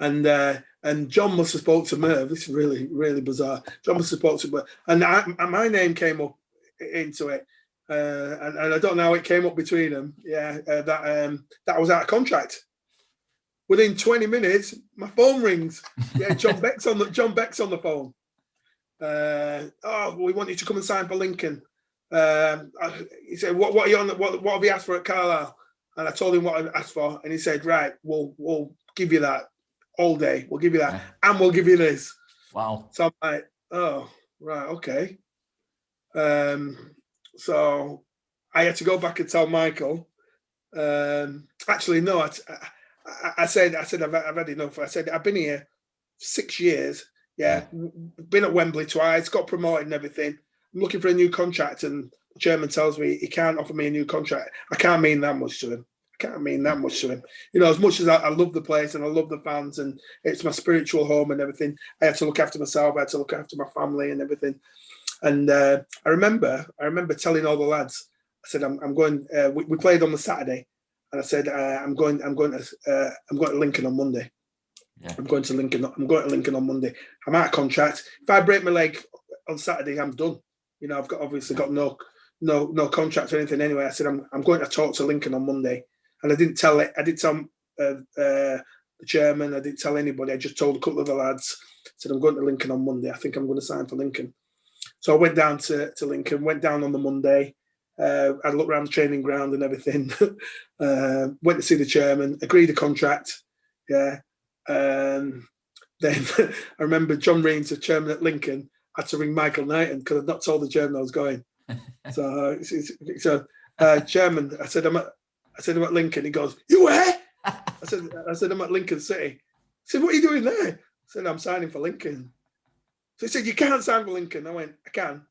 And John must have spoke to Merv. This is really, really bizarre. John must have spoke to Merv, and my name came up into it, and I don't know how it came up between them. That I was out of contract. Within 20 minutes, my phone rings. Yeah, John Beck's on the phone. We want you to come and sign for Lincoln. He said, "What are you on? What have you asked for at Carlisle?" And I told him what I asked for, and he said, "Right, we'll give you that all day. We'll give you that, and we'll give you this." Wow. So I'm like, "Oh, right, okay." So I had to go back and tell Michael. Actually, no. I said I've had enough. I said I've been here 6 years. Yeah, been at Wembley twice, got promoted and everything. I'm looking for a new contract, and the chairman tells me he can't offer me a new contract. I can't mean that much to him. You know, as much as I love the place and I love the fans and it's my spiritual home and everything, I had to look after myself. I had to look after my family and everything. And I remember telling all the lads, I said, I'm going. We played on the Saturday, and I said, I'm going to Lincoln on Monday. Yeah. I'm going to Lincoln on Monday. I'm out of contract. If I break my leg on Saturday, I'm done. You know, I've obviously got no contract or anything anyway. I said, I'm going to talk to Lincoln on Monday, and I didn't tell the chairman. I didn't tell anybody. I just told a couple of the lads. I said, I'm going to Lincoln on Monday. I think I'm going to sign for Lincoln. So I went down to Lincoln. Went down on the Monday. I looked around the training ground and everything. Went to see the chairman. Agreed a contract. Yeah. Then I remember John Reams, the chairman at Lincoln, had to ring Michael Knighton because I'd not told the chairman I was going. So chairman, I said I'm at Lincoln. He goes, "You where?" I said I'm at Lincoln City. He said, "What are you doing there?" I said, "I'm signing for Lincoln." So he said, "You can't sign for Lincoln." I went, "I can.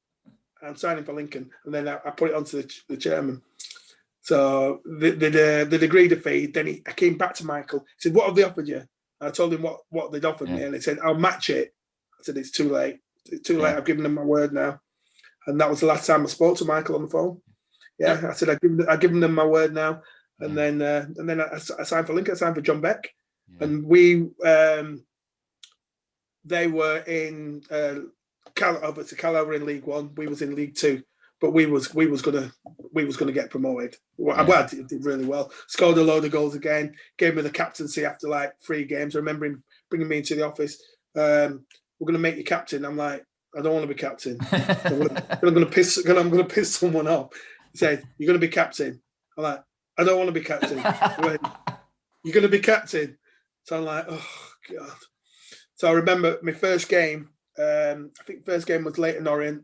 I'm signing for Lincoln." And then I put it onto the chairman. So they'd agreed a fee. Then I came back to Michael. He said, "What have they offered you?" I told him what they'd offered me, and he said, "I'll match it." I said, "It's too late. It's too late. I've given them my word now." And that was the last time I spoke to Michael on the phone. Yeah, I said, I've given them my word now. And then I signed for Lincoln. I signed for John Beck, and they were in Carlisle were in League One. We was in League Two, but we was gonna get promoted. Well, I did really well. Scored a load of goals again. Gave me the captaincy after like 3 games. I remember him bringing me into the office. We're gonna make you captain. I'm like, I don't want to be captain. I'm gonna piss someone off. He said, "You're gonna be captain." I'm like, I don't want to be captain. He went, "You're gonna be captain." So I'm like, oh God. So I remember my first game. I think first game was Leyton Orient.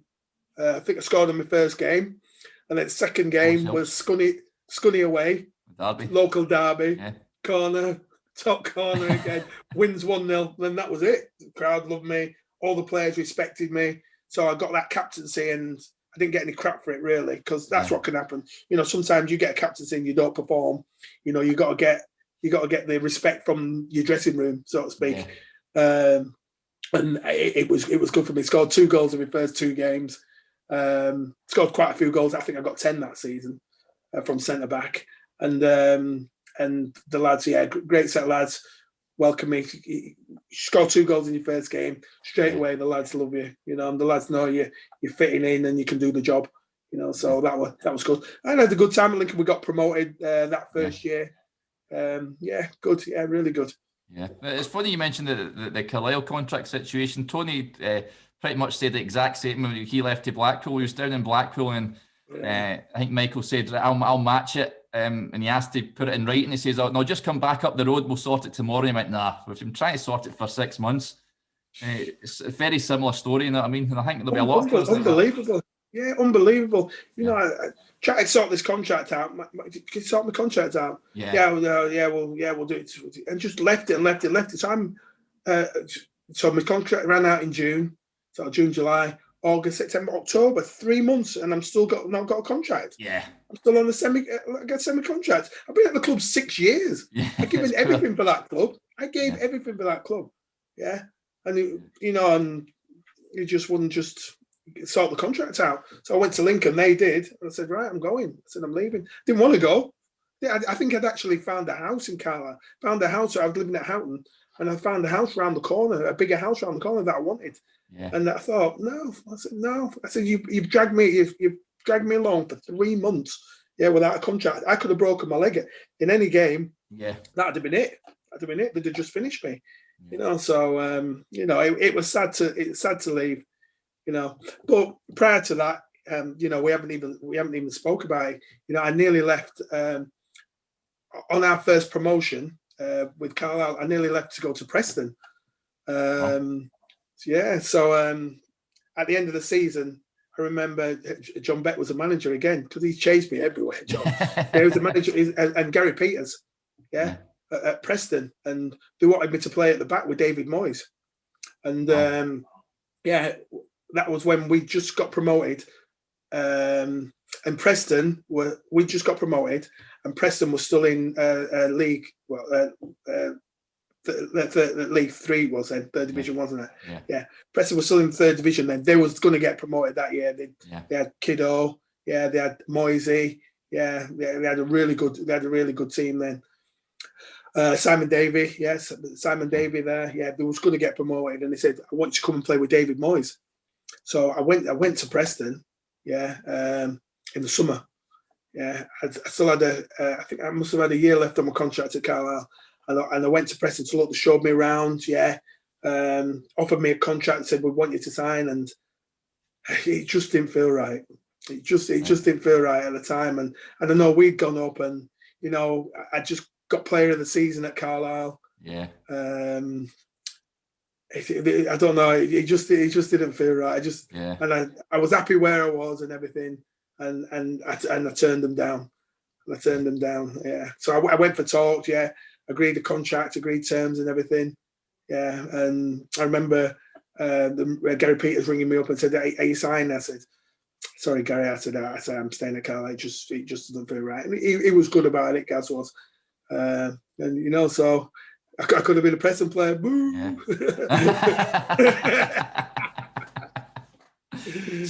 I think I scored in my first game, and then second game was Scunny away, derby. Local derby, corner, top corner again, wins 1-0. Then that was it. The crowd loved me. All the players respected me. So I got that captaincy, and I didn't get any crap for it really, because that's what can happen. You know, sometimes you get a captaincy and you don't perform. You know, you got to get the respect from your dressing room, so to speak. And it was good for me. Scored 2 goals in my first 2 games. Scored quite a few goals. I think I got 10 that season from centre back. And the lads, great set of lads. Welcome me. You score 2 goals in your first game. Straight away, the lads love you. You know, and the lads know you're fitting in and you can do the job. You know, so that was good. I had a good time at Lincoln. We got promoted that first year. Good. Yeah, really good. Yeah, it's funny you mentioned the Carlisle contract situation. Tony pretty much said the exact same when he left to Blackpool. He was down in Blackpool, and I think Michael said, I'll match it. And he asked to put it in writing. He says, "Oh, no, just come back up the road. We'll sort it tomorrow." He went, "Nah, we've been trying to sort it for 6 months." It's a very similar story, you know what I mean? And I think there'll be a lot of players unbelievable. Yeah, unbelievable. You know, I tried to sort this contract out. Can you sort my contract out? We'll do it. And just left it. So my contract ran out in June. So June, July, August, September, October, 3 months, and I'm still not got a contract. Yeah. I'm still on a semi-contract. I've been at the club 6 years. Yeah, I've given everything for that club. I gave everything for that club. Yeah. And, and you just wouldn't just sort the contract out. So I went to Lincoln. They did. And I said, right, I'm going. I said, I'm leaving. Didn't want to go. Yeah, I think I'd actually found a house in Carlisle. Found a house. I was living at Houghton. And I found a house around the corner, a bigger house around the corner that I wanted. Yeah. And I thought, no. I said, no. I said, you've dragged me along for 3 months, without a contract. I could have broken my leg in any game. Yeah. That'd have been it. They'd have just finished me. So it was sad to leave. But prior to that, we haven't even spoke about it. I nearly left on our first promotion with Carlisle. I nearly left to go to Preston. So at the end of the season, I remember John Beck was a manager again, because he chased me everywhere. John, he was a manager, and Gary Peters, at Preston, and they wanted me to play at the back with David Moyes, and that was when we just got promoted, and we just got promoted, and Preston was still in League. League 3 was then, third division, wasn't it? Yeah. Preston was still in third division then. They was going to get promoted that year. They had Kiddo, they had Moisey, they had a really good team then. Simon Davey, Simon Davey there, they was going to get promoted, and they said, I want you to come and play with David Moyes. So I went to Preston, in the summer. I still had I think I must have had a year left on my contract at Carlisle. And I went to Preston to look. They showed me around. Offered me a contract and said, we want you to sign. And it just didn't feel right. It just didn't feel right at the time. And I know we'd gone up, and I just got player of the season at Carlisle. I don't know. It just didn't feel right. And I was happy where I was and everything. And I turned them down. So I went for talks. Agreed the contract, agreed terms and everything. And I remember Gary Peters ringing me up and said, are you signing? I said, sorry, Gary. I said, I'm staying at Carlisle. It just doesn't feel right. And he was good about it, Gaz was. And, so I could have been a Preston player. Boo!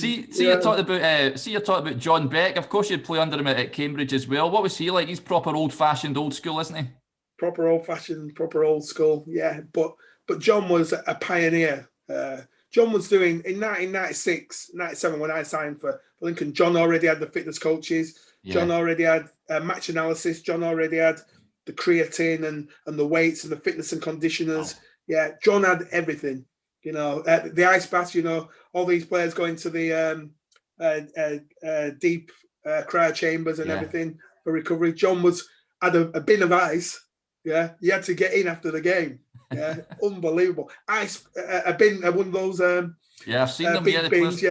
You talked about John Beck. Of course, you'd play under him at Cambridge as well. What was he like? He's proper old-fashioned, old school, isn't he? Proper old-fashioned, proper old school, But John was a pioneer. John was doing, in 1996, 97, when I signed for Lincoln, John already had the fitness coaches. John already had match analysis. John already had the creatine and the weights and the fitness and conditioners. John had everything. The ice baths, all these players going to the deep cryo chambers and everything for recovery. John had a bin of ice. You had to get in after the game. Unbelievable. Ice, a bin, one of those. I've seen them. Big bins. You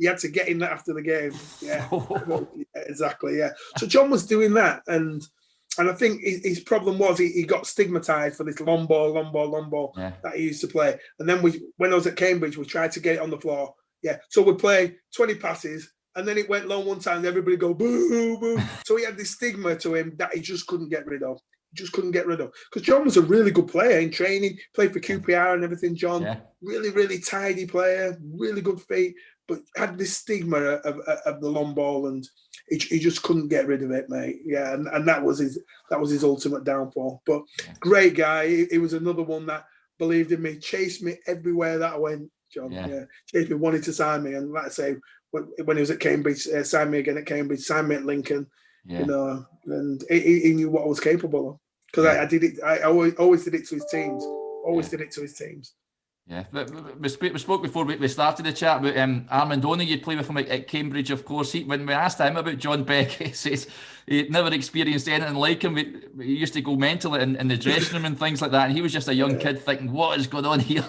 had to get in that after the game. Exactly. So John was doing that, and I think his problem was he got stigmatized for this long ball that he used to play. And then when I was at Cambridge, we tried to get it on the floor. So we'd play 20 passes, and then it went long one time, and everybody go boo, boo. So he had this stigma to him that he just couldn't get rid of. Because John was a really good player in training, played for QPR and everything. John, really, really tidy player, really good feet, but had this stigma of the long ball, and he just couldn't get rid of it, mate. And that was his ultimate downfall. But great guy. He was another one that believed in me, chased me everywhere that I went. John, chased me, wanted to sign me, and like I say, when he was at Cambridge, signed me again at Cambridge, signed me at Lincoln. And he knew what I was capable of, because I did it. I always did it to his teams. Did it to his teams. We spoke before we started the chat about Armand Oney. You'd play with him at Cambridge, of course. When we asked him about John Beck, he says he'd never experienced anything like him. He used to go mental in the dressing room and things like that. And he was just a young kid thinking, what is going on here?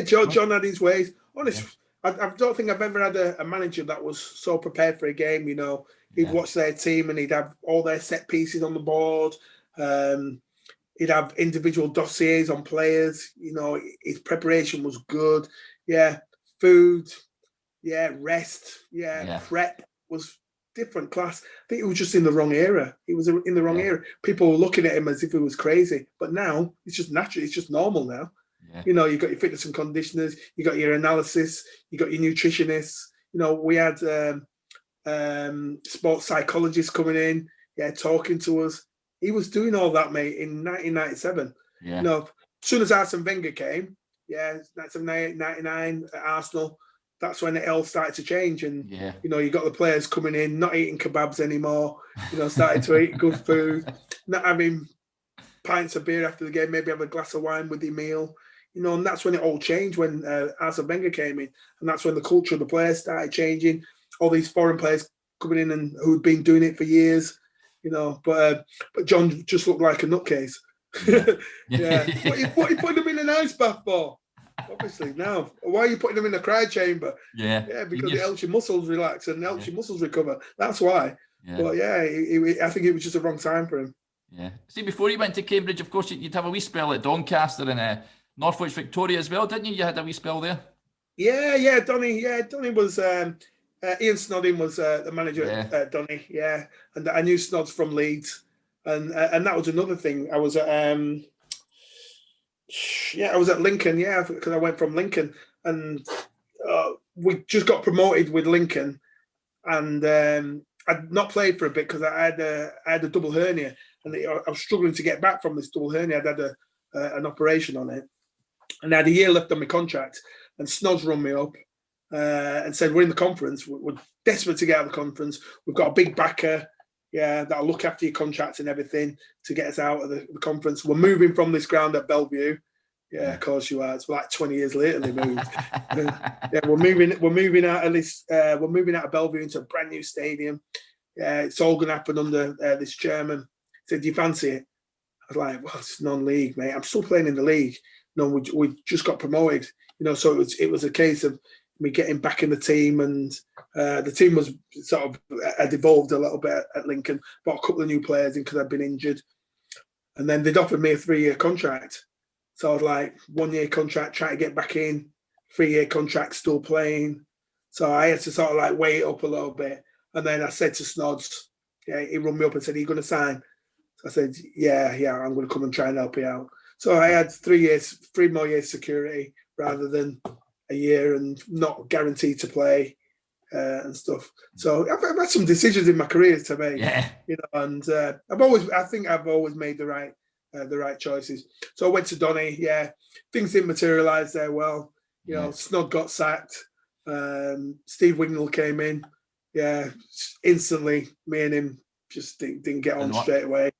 John had his ways. Honest, I don't think I've ever had a manager that was so prepared for a game. He'd watch their team and he'd have all their set pieces on the board. He'd have individual dossiers on players. His preparation was good. Food. Rest. Prep was different class. I think he was just in the wrong era. He was in the wrong era. People were looking at him as if he was crazy. But now, it's just natural. It's just normal now. You've got your fitness and conditioners. You got your analysis. You got your nutritionists. We had sports psychologists coming in, talking to us. He was doing all that, mate, in 1997. As soon as Arsene Wenger came, 1999 at Arsenal, that's when it all started to change. And, you got the players coming in, not eating kebabs anymore, started to eat good food, not having pints of beer after the game, maybe have a glass of wine with your meal. and that's when it all changed when Arsene Wenger came in, and that's when the culture of the players started changing. All these foreign players coming in and who'd been doing it for years, But John just looked like a nutcase. Yeah. What are you putting him in an ice bath for? Obviously, now. Why are you putting him in a cry chamber? Yeah, because it helps your muscles relax and helps your muscles recover. That's why. Yeah. But I think it was just a wrong time for him. Yeah. See, before you went to Cambridge, of course, you'd have a wee spell at Doncaster and Northwich Victoria as well, didn't you? You had a wee spell there. Yeah, Donny was Ian Snodding was the manager at Donny. Yeah, and I knew Snods from Leeds, and that was another thing. I was at Lincoln. Yeah, because I went from Lincoln, and we just got promoted with Lincoln, and I'd not played for a bit because I had a double hernia, and I was struggling to get back from this double hernia. I'd had an operation on it, and I had a year left on my contract. And Snods rung me up and said, "We're in the conference. We're desperate to get out of the conference. We've got a big backer, that'll look after your contracts and everything to get us out of the conference. We're moving from this ground at Bellevue." Yeah, of course you are. It's like 20 years later they moved. We're moving out of this. We're moving out of Bellevue into a brand new stadium. Yeah, it's all going to happen under this chairman. He said, "Do you fancy it?" I was like, "Well, it's non-league, mate. I'm still playing in the league. No, we just got promoted." So it was a case of me getting back in the team, and the team was sort of had evolved a little bit at Lincoln. Bought a couple of new players in because I'd been injured, and then they'd offered me a 3-year contract. So I was like, 1-year contract, trying to get back in, 3-year contract, still playing. So I had to sort of like weigh it up a little bit, and then I said to Snods, he rung me up and said, "Are you going to sign?" So I said, "Yeah, I'm going to come and try and help you out." So I had 3 more years security, rather than a year and not guaranteed to play and stuff. So I've had some decisions in my career to make, and I think I've always made the right choices. So I went to Donny. Yeah, things didn't materialise there well. Snod got sacked. Steve Wignall came in. Yeah, instantly, me and him just didn't get on straight away.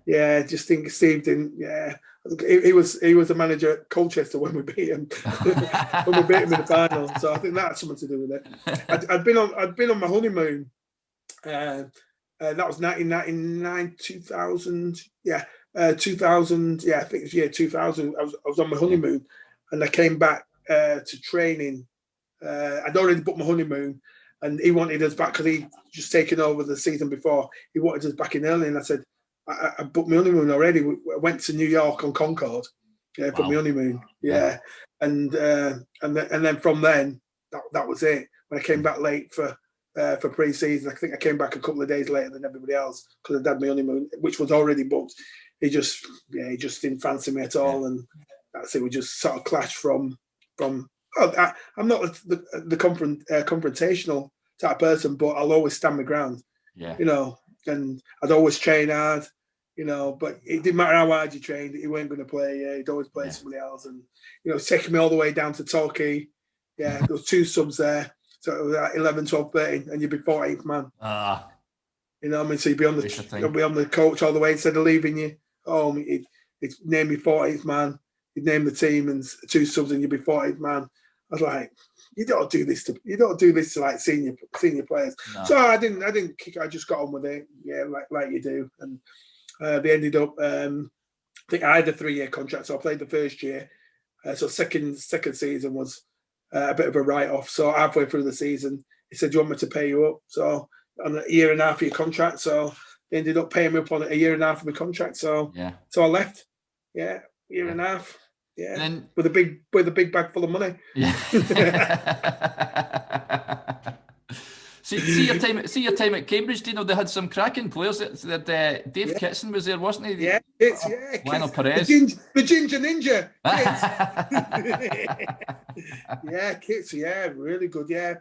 Just think Steve didn't. Yeah, he was a manager at Colchester when we beat him when we beat him in the final. So I think that had something to do with it. I'd been on my honeymoon. That was 1999, 2000. 2000. Yeah, I think it was year 2000. I was on my honeymoon, and I came back to training. I'd already booked my honeymoon, and he wanted us back because he'd just taken over the season before. He wanted us back in early, and I said, I booked my honeymoon already. I went to New York on Concorde for my honeymoon. Yeah. And then from then, that was it. When I came back late for pre-season, I think I came back a couple of days later than everybody else because I'd had my honeymoon, which was already booked. He just didn't fancy me at all, and that's it. We just sort of clashed from. I'm not the confrontational type of person, but I'll always stand my ground. And I'd always train hard, but it didn't matter how hard you trained, he weren't going to play. He'd always play somebody else. And, taking me all the way down to Torquay. Yeah, there was 2 subs there. So it was like 11, 12, 13, and you'd be 14th man. You know what I mean? So you'd be on the coach all the way instead of leaving you home. He'd name you 14th man. He'd name the team and 2 subs and you'd be 14th man. I was like, you don't do this to like senior players. No. So I didn't kick. I just got on with it. Yeah, like you do. And they ended up. I think I had a 3-year contract, so I played the first year. So second season was a bit of a write-off. So halfway through the season, he said, "Do you want me to pay you up?" So on a 1.5 year of your contract. So they ended up paying me up on a 1.5 year of my contract. So so I left. Yeah, 1.5 years. Yeah, then, with a big bag full of money. Yeah. see your time at Cambridge. Do you know they had some cracking players? That Dave Kitson was there, wasn't he? Yeah, Lionel Perez, the Ginger Ninja. Kits. Yeah, really good. Yeah.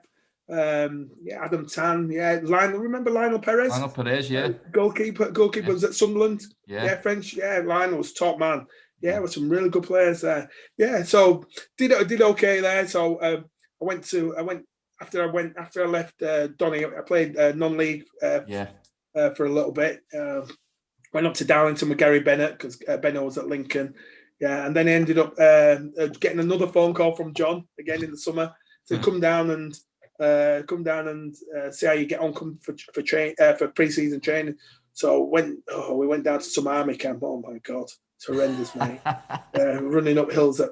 Adam Tan. Yeah, remember Lionel Perez? Lionel Perez. Yeah. Goalkeeper was at Sunderland. Yeah, French. Yeah, Lionel was top man. Yeah, with some really good players there. Yeah, so did okay there. So I went after I left Donny. I played non-league for a little bit. Went up to Darlington with Gary Bennett because Bennett was at Lincoln. Yeah, and then I ended up getting another phone call from John again in the summer to come down and see how you get on, come for pre-season training. So we went down to some army camp. Oh my God, it's horrendous, mate. Running up hills at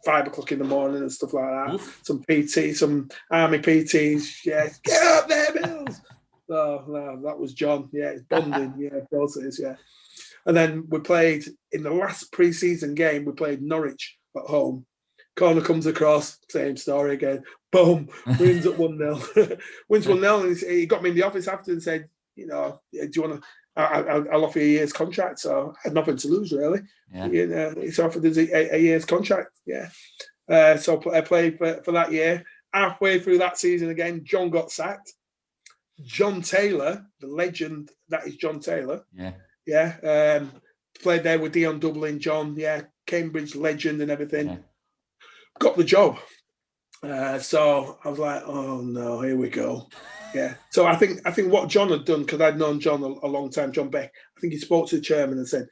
5 o'clock in the morning and stuff like that. Oof. Some PT, some army PTs. Yeah, get up there, Bills. Oh no, that was John. Yeah, it's bonding. Yeah, of course it is. Yeah. And then we played in the last pre-season game. We played Norwich at home. Corner comes across, same story again. Boom, wins at 1-0. Wins 1-0, and he got me in the office after and said, do you want to? I'll offer you a year's contract. So I had nothing to lose really. Yeah. He's offered us a year's contract. Yeah. So I played for that year. Halfway through that season again, John got sacked. John Taylor, the legend, that is John Taylor. Yeah. Yeah. Played there with Deano Dublin, John. Yeah. Cambridge legend and everything. Yeah. Got the job. So I was like, oh no, here we go. Yeah. So I think what John had done, because I'd known John a long time, John Beck, I think he spoke to the chairman and said,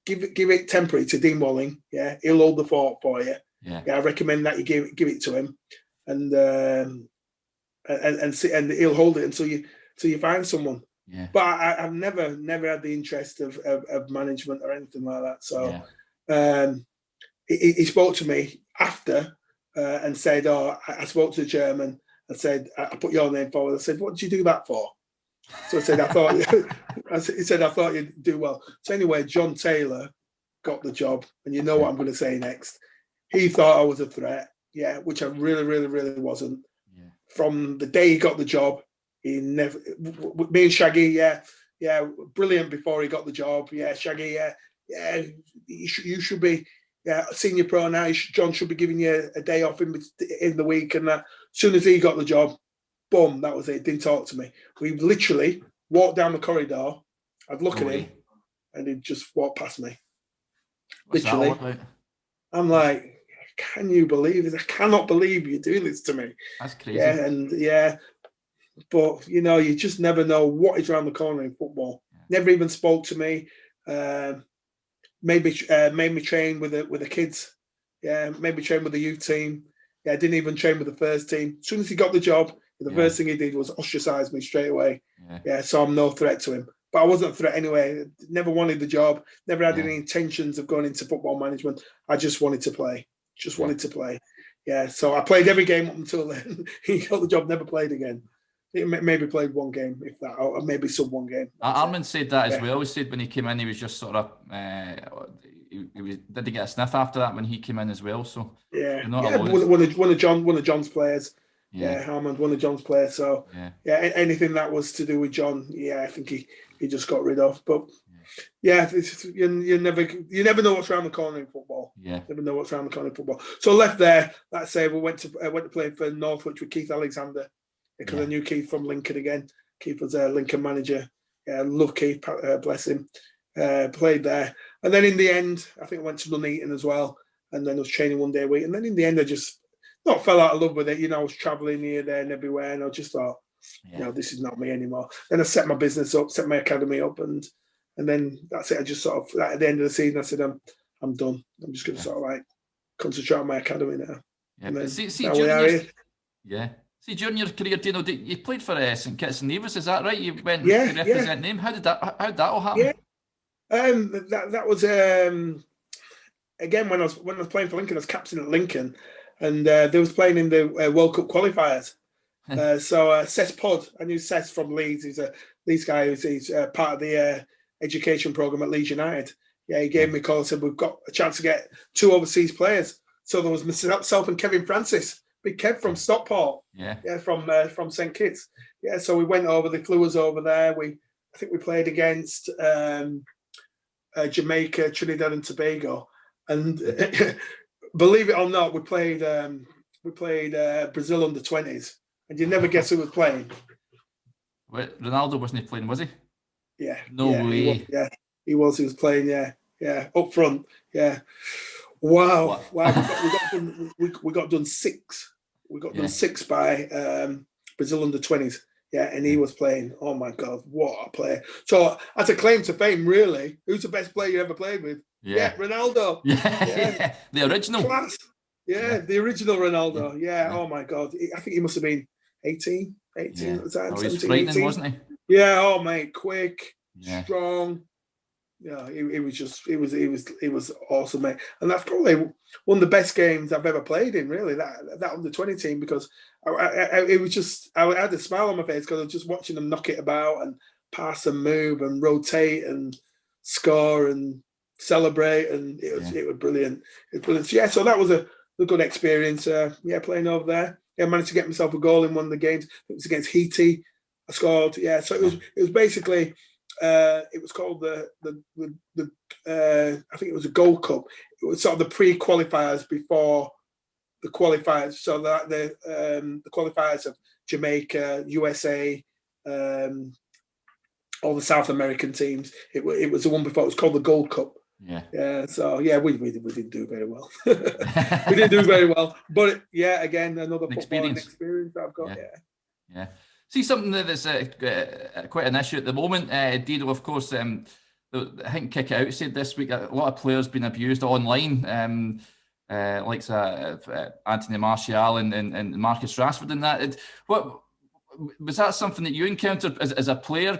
give it temporary to Dean Walling. Yeah. He'll hold the fort for you. Yeah. I recommend that you give it to him. And he'll hold it until you find someone. Yeah. But I've never had the interest of management or anything like that. So he spoke to me after and said, I spoke to the chairman and said, I put your name forward. I said, what did you do that for? So I said, I thought you'd do well. So anyway, John Taylor got the job. And you know what I'm going to say next. He thought I was a threat. Yeah, which I really, really, really wasn't. Yeah. From the day he got the job, he never. Me and Shaggy, brilliant before he got the job. Yeah, Shaggy, you should be, senior pro now. John should be giving you a day off in the week, and that. As soon as he got the job, boom, that was it. Didn't talk to me. We literally walked down the corridor. I'd look at him, and he'd just walk past me. What's literally, I'm like, can you believe this? I cannot believe you're doing this to me. That's crazy. But you just never know what is around the corner in football. Yeah. Never even spoke to me. Made me train with the kids. Yeah, made me train with the youth team. Yeah, didn't even train with the first team. As soon as he got the job, the first thing he did was ostracize me straight away. Yeah, so I'm no threat to him. But I wasn't a threat anyway. Never wanted the job. Never had any intentions of going into football management. I just wanted to play. Wanted to play. Yeah, so I played every game up until then. He got the job, never played again. He maybe played one game, if that, or maybe sub one game. Armin said that as well. He said when he came in, he was just sort of, did he get a sniff after that when he came in as well? So one of John's players. Yeah, Armand, one of John's players. So anything that was to do with John, I think he just got rid of. But you never know what's around the corner in football. Yeah, never know what's around the corner in football. So left there. Let's say we went to play for Northwich with Keith Alexander because I knew Keith from Lincoln again. Keith was a Lincoln manager. Yeah, love Keith. Bless him. Played there, and then in the end, I think I went to Nuneaton as well, and then I was training one day a week. And then in the end, I just fell out of love with it. I was traveling here, there, and everywhere, and I just thought, this is not me anymore. Then I set my business up, set my academy up, and then that's it. I just sort of at the end of the season, I said, I'm done. I'm just going to sort of like concentrate on my academy now. Yeah, but see during your career, Deano, you played for St Kitts and Nevis, is that right? You went to represent them. How did that all happen? Yeah. That was again when I was playing for Lincoln. I was captain at Lincoln, and they was playing in the World Cup qualifiers. So Sess Pod, I knew Sess from Leeds. He's a Leeds guy. He's part of the education program at Leeds United. Yeah, he gave me a call and said we've got a chance to get 2 overseas players. So there was myself and Kevin Francis, big Kev from Stockport. From St Kitts. Yeah, so we went over. They flew us over there. I think we played against Jamaica, Trinidad and Tobago, and believe it or not, we played Brazil under 20s, and you never guess who was playing. Wait, Ronaldo wasn't playing, was he? Yeah. No way. He was playing. Yeah, up front. Yeah. Wow. We got done 6. We got done 6 by Brazil under 20s. Yeah, and he was playing. Oh my God, what a player! So as a claim to fame, really, who's the best player you ever played with? Yeah, Ronaldo. Yeah. The original. Class. Yeah, the original Ronaldo. Yeah. Yeah. Oh my God, I think he must have been 18 at the time, Oh, he was 17, frightening, 18. wasn't he? Yeah. Oh mate, quick, Yeah. strong. Yeah, it was awesome, mate. And that's probably one of the best games I've ever played in, really, that under-20 team, because it was just, I had a smile on my face because I was just watching them knock it about and pass and move and rotate and score and celebrate, and it was brilliant. It was brilliant. So, yeah, so that was a good experience. Playing over there. Yeah, I managed to get myself a goal in one of the games. It was against Haiti. I scored. Yeah, so it was basically. It was called the I think it was a Gold Cup. It was sort of the pre-qualifiers before the qualifiers. So that the qualifiers of Jamaica, USA, all the South American teams. It was the one before. It was called the Gold Cup. Yeah. So yeah, we didn't do very well. We didn't do very well. But again, another footballing experience that I've got. Yeah. See, something that's quite an issue at the moment. Deano, of course, I think Kick It Out said this week a lot of players been abused online, like Anthony Martial and Marcus Rashford and that. What was that something that you encountered as a player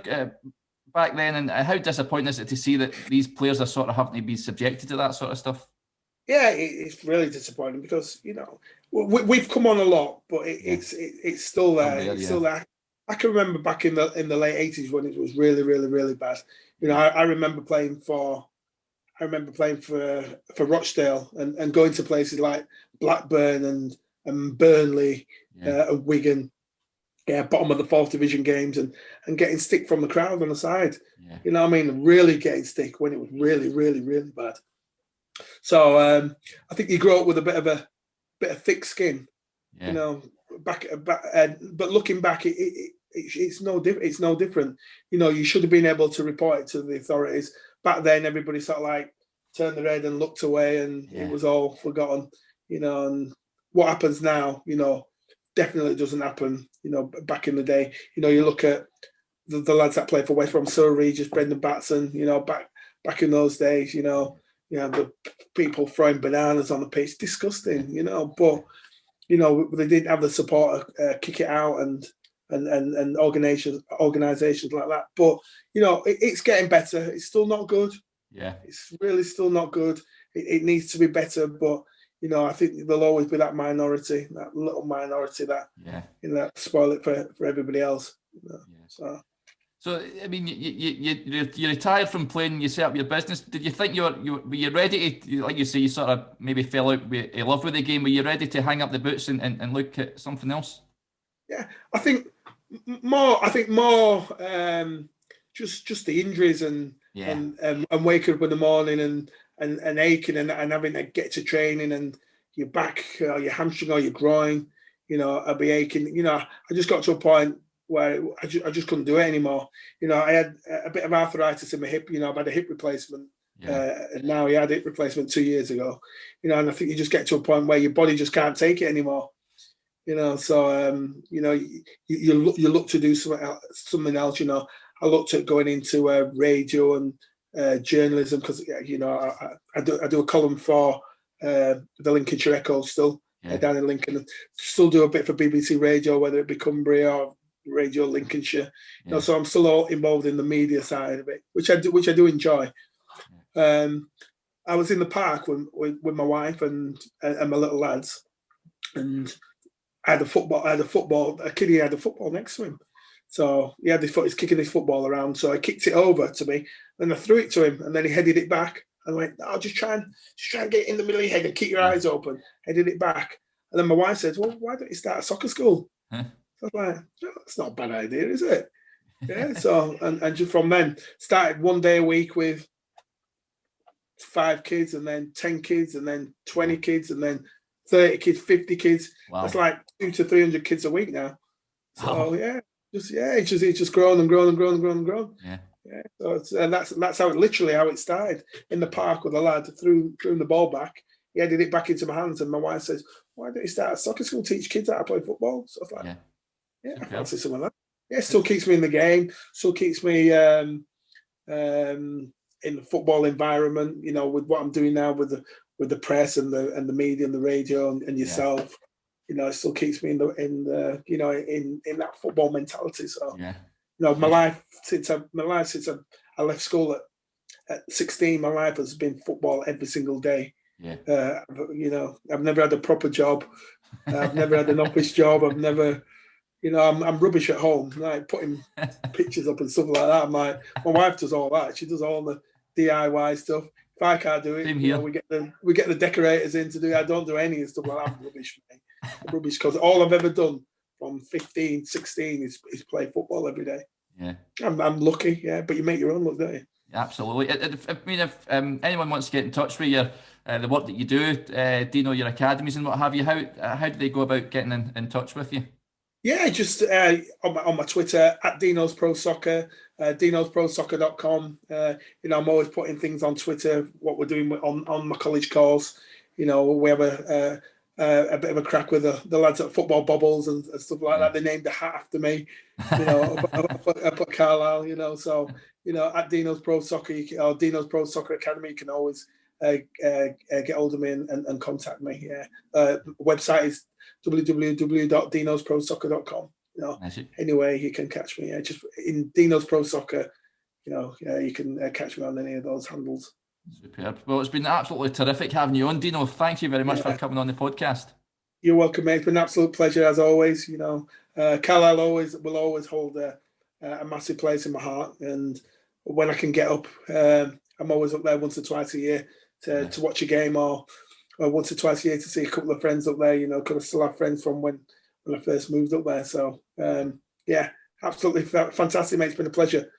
back then? And how disappointing is it to see that these players are sort of having to be subjected to that sort of stuff? Yeah, it's really disappointing because we've come on a lot, but it's still there. It's still there. I can remember back in the late 80s when it was really, really, really bad. I remember playing for Rochdale and going to places like Blackburn and Burnley and Wigan, bottom of the 4th division games and getting stick from the crowd on the side. You know what I mean? Really getting stick when it was really, really, really bad. So I think you grow up with a bit of thick skin, but looking back, it's no different. It's no different. You should have been able to report it to the authorities. Back then, everybody sort of like turned their head and looked away, and it was all forgotten. And what happens now, definitely doesn't happen. Back in the day, you look at the lads that play for West Brom, Surrey, just Brendan Batson. Back in those days, the people throwing bananas on the pitch, disgusting. But they didn't have the support of Kick It Out and organizations like that. But it's getting better. It's still not good. It's really still not good. It needs to be better. But I think there'll always be that minority, that little minority that that spoil it for everybody else. So I mean, you retired from playing. You set up your business. Did you think were you ready to, like you say, you sort of maybe fell out in love with the game? Were you ready to hang up the boots and look at something else? Yeah, I think more just the injuries and waking up in the morning and aching and having to get to training and your back or your hamstring or your groin, I'll be aching. I just got to a point where I just couldn't do it anymore. I had a bit of arthritis in my hip. I've had a hip replacement. And now he had hip replacement 2 years ago. And I think you just get to a point where your body just can't take it anymore. So you look to do something else. I looked at going into radio and journalism because I do a column for the Lincolnshire Echo still down in Lincoln. Still do a bit for BBC Radio, whether it be Cumbria or Radio Lincolnshire. So I'm still all involved in the media side of it, which I do enjoy. I was in the park with my wife and my little lads, and I had a football. A kiddie had a football next to him, so he had he's kicking his football around. So I kicked it over to me, and I threw it to him, and then he headed it back. I went, "I'll just try and get it in the middle of your head and keep your eyes open." Headed it back, and then my wife said, "Well, why don't you start a soccer school?" So I was like, "That's not a bad idea, is it?" So and just from then started one day a week with 5 kids, and then 10 kids, and then 20 kids, and then 30 kids, 50 kids. Wow. That's like 200 to 300 kids a week now. So it's just grown and grown and grown and grown and grown. So that's how it started in the park with a lad. Threw the ball back. He headed it back into my hands, and my wife says, "Why don't you start a soccer school, teach kids how to play football?" So I was like, I fancy some of that. Yeah, it still keeps me in the game. Still keeps me in the football environment. You know, with what I'm doing now with the press and the media and the radio and yourself. You know, it still keeps me in that football mentality. So, you know, my life since I left school at 16, my life has been football every single day. Yeah. You know, I've never had a proper job. I've never had an office job. I've never, you know, I'm rubbish at home, like putting pictures up and stuff like that. I'm like, my wife does all that. She does all the DIY stuff. If I can't do it, you know, we get the decorators in to do it. I don't do any stuff like that. I'm rubbish, mate. I'm rubbish because all I've ever done from 15, 16 is play football every day. Yeah. I'm lucky, yeah, but you make your own luck, don't you? Absolutely. If anyone wants to get in touch with you, the work that you do, Deano, your academies and what have you, how do they go about getting in touch with you? Yeah, just on my Twitter at Deano's Pro Soccer, deanosprosoccer.com. You know, I'm always putting things on Twitter, what we're doing on my college course. You know, we have a bit of a crack with the lads at Football Bobbles and stuff like that. They named a hat after me, you know, up at Carlisle, you know. So, you know, at Deano's Pro Soccer or Deano's Pro Soccer Academy, you can always get hold of me and contact me. Yeah, website is www.deanosprosoccer.com. You know, anyway, you can catch me. Just in Deano's Pro Soccer, you know, you can catch me on any of those handles. Superb. Well, it's been absolutely terrific having you on, Deano. Thank you very much for coming on the podcast. You're welcome, mate. It's been an absolute pleasure as always. You know, Carlisle will always hold a massive place in my heart, and when I can get up, I'm always up there once or twice a year to watch a game, or once or twice a year to see a couple of friends up there, you know, because I still have friends from when I first moved up there. So, yeah, absolutely fantastic, mate. It's been a pleasure.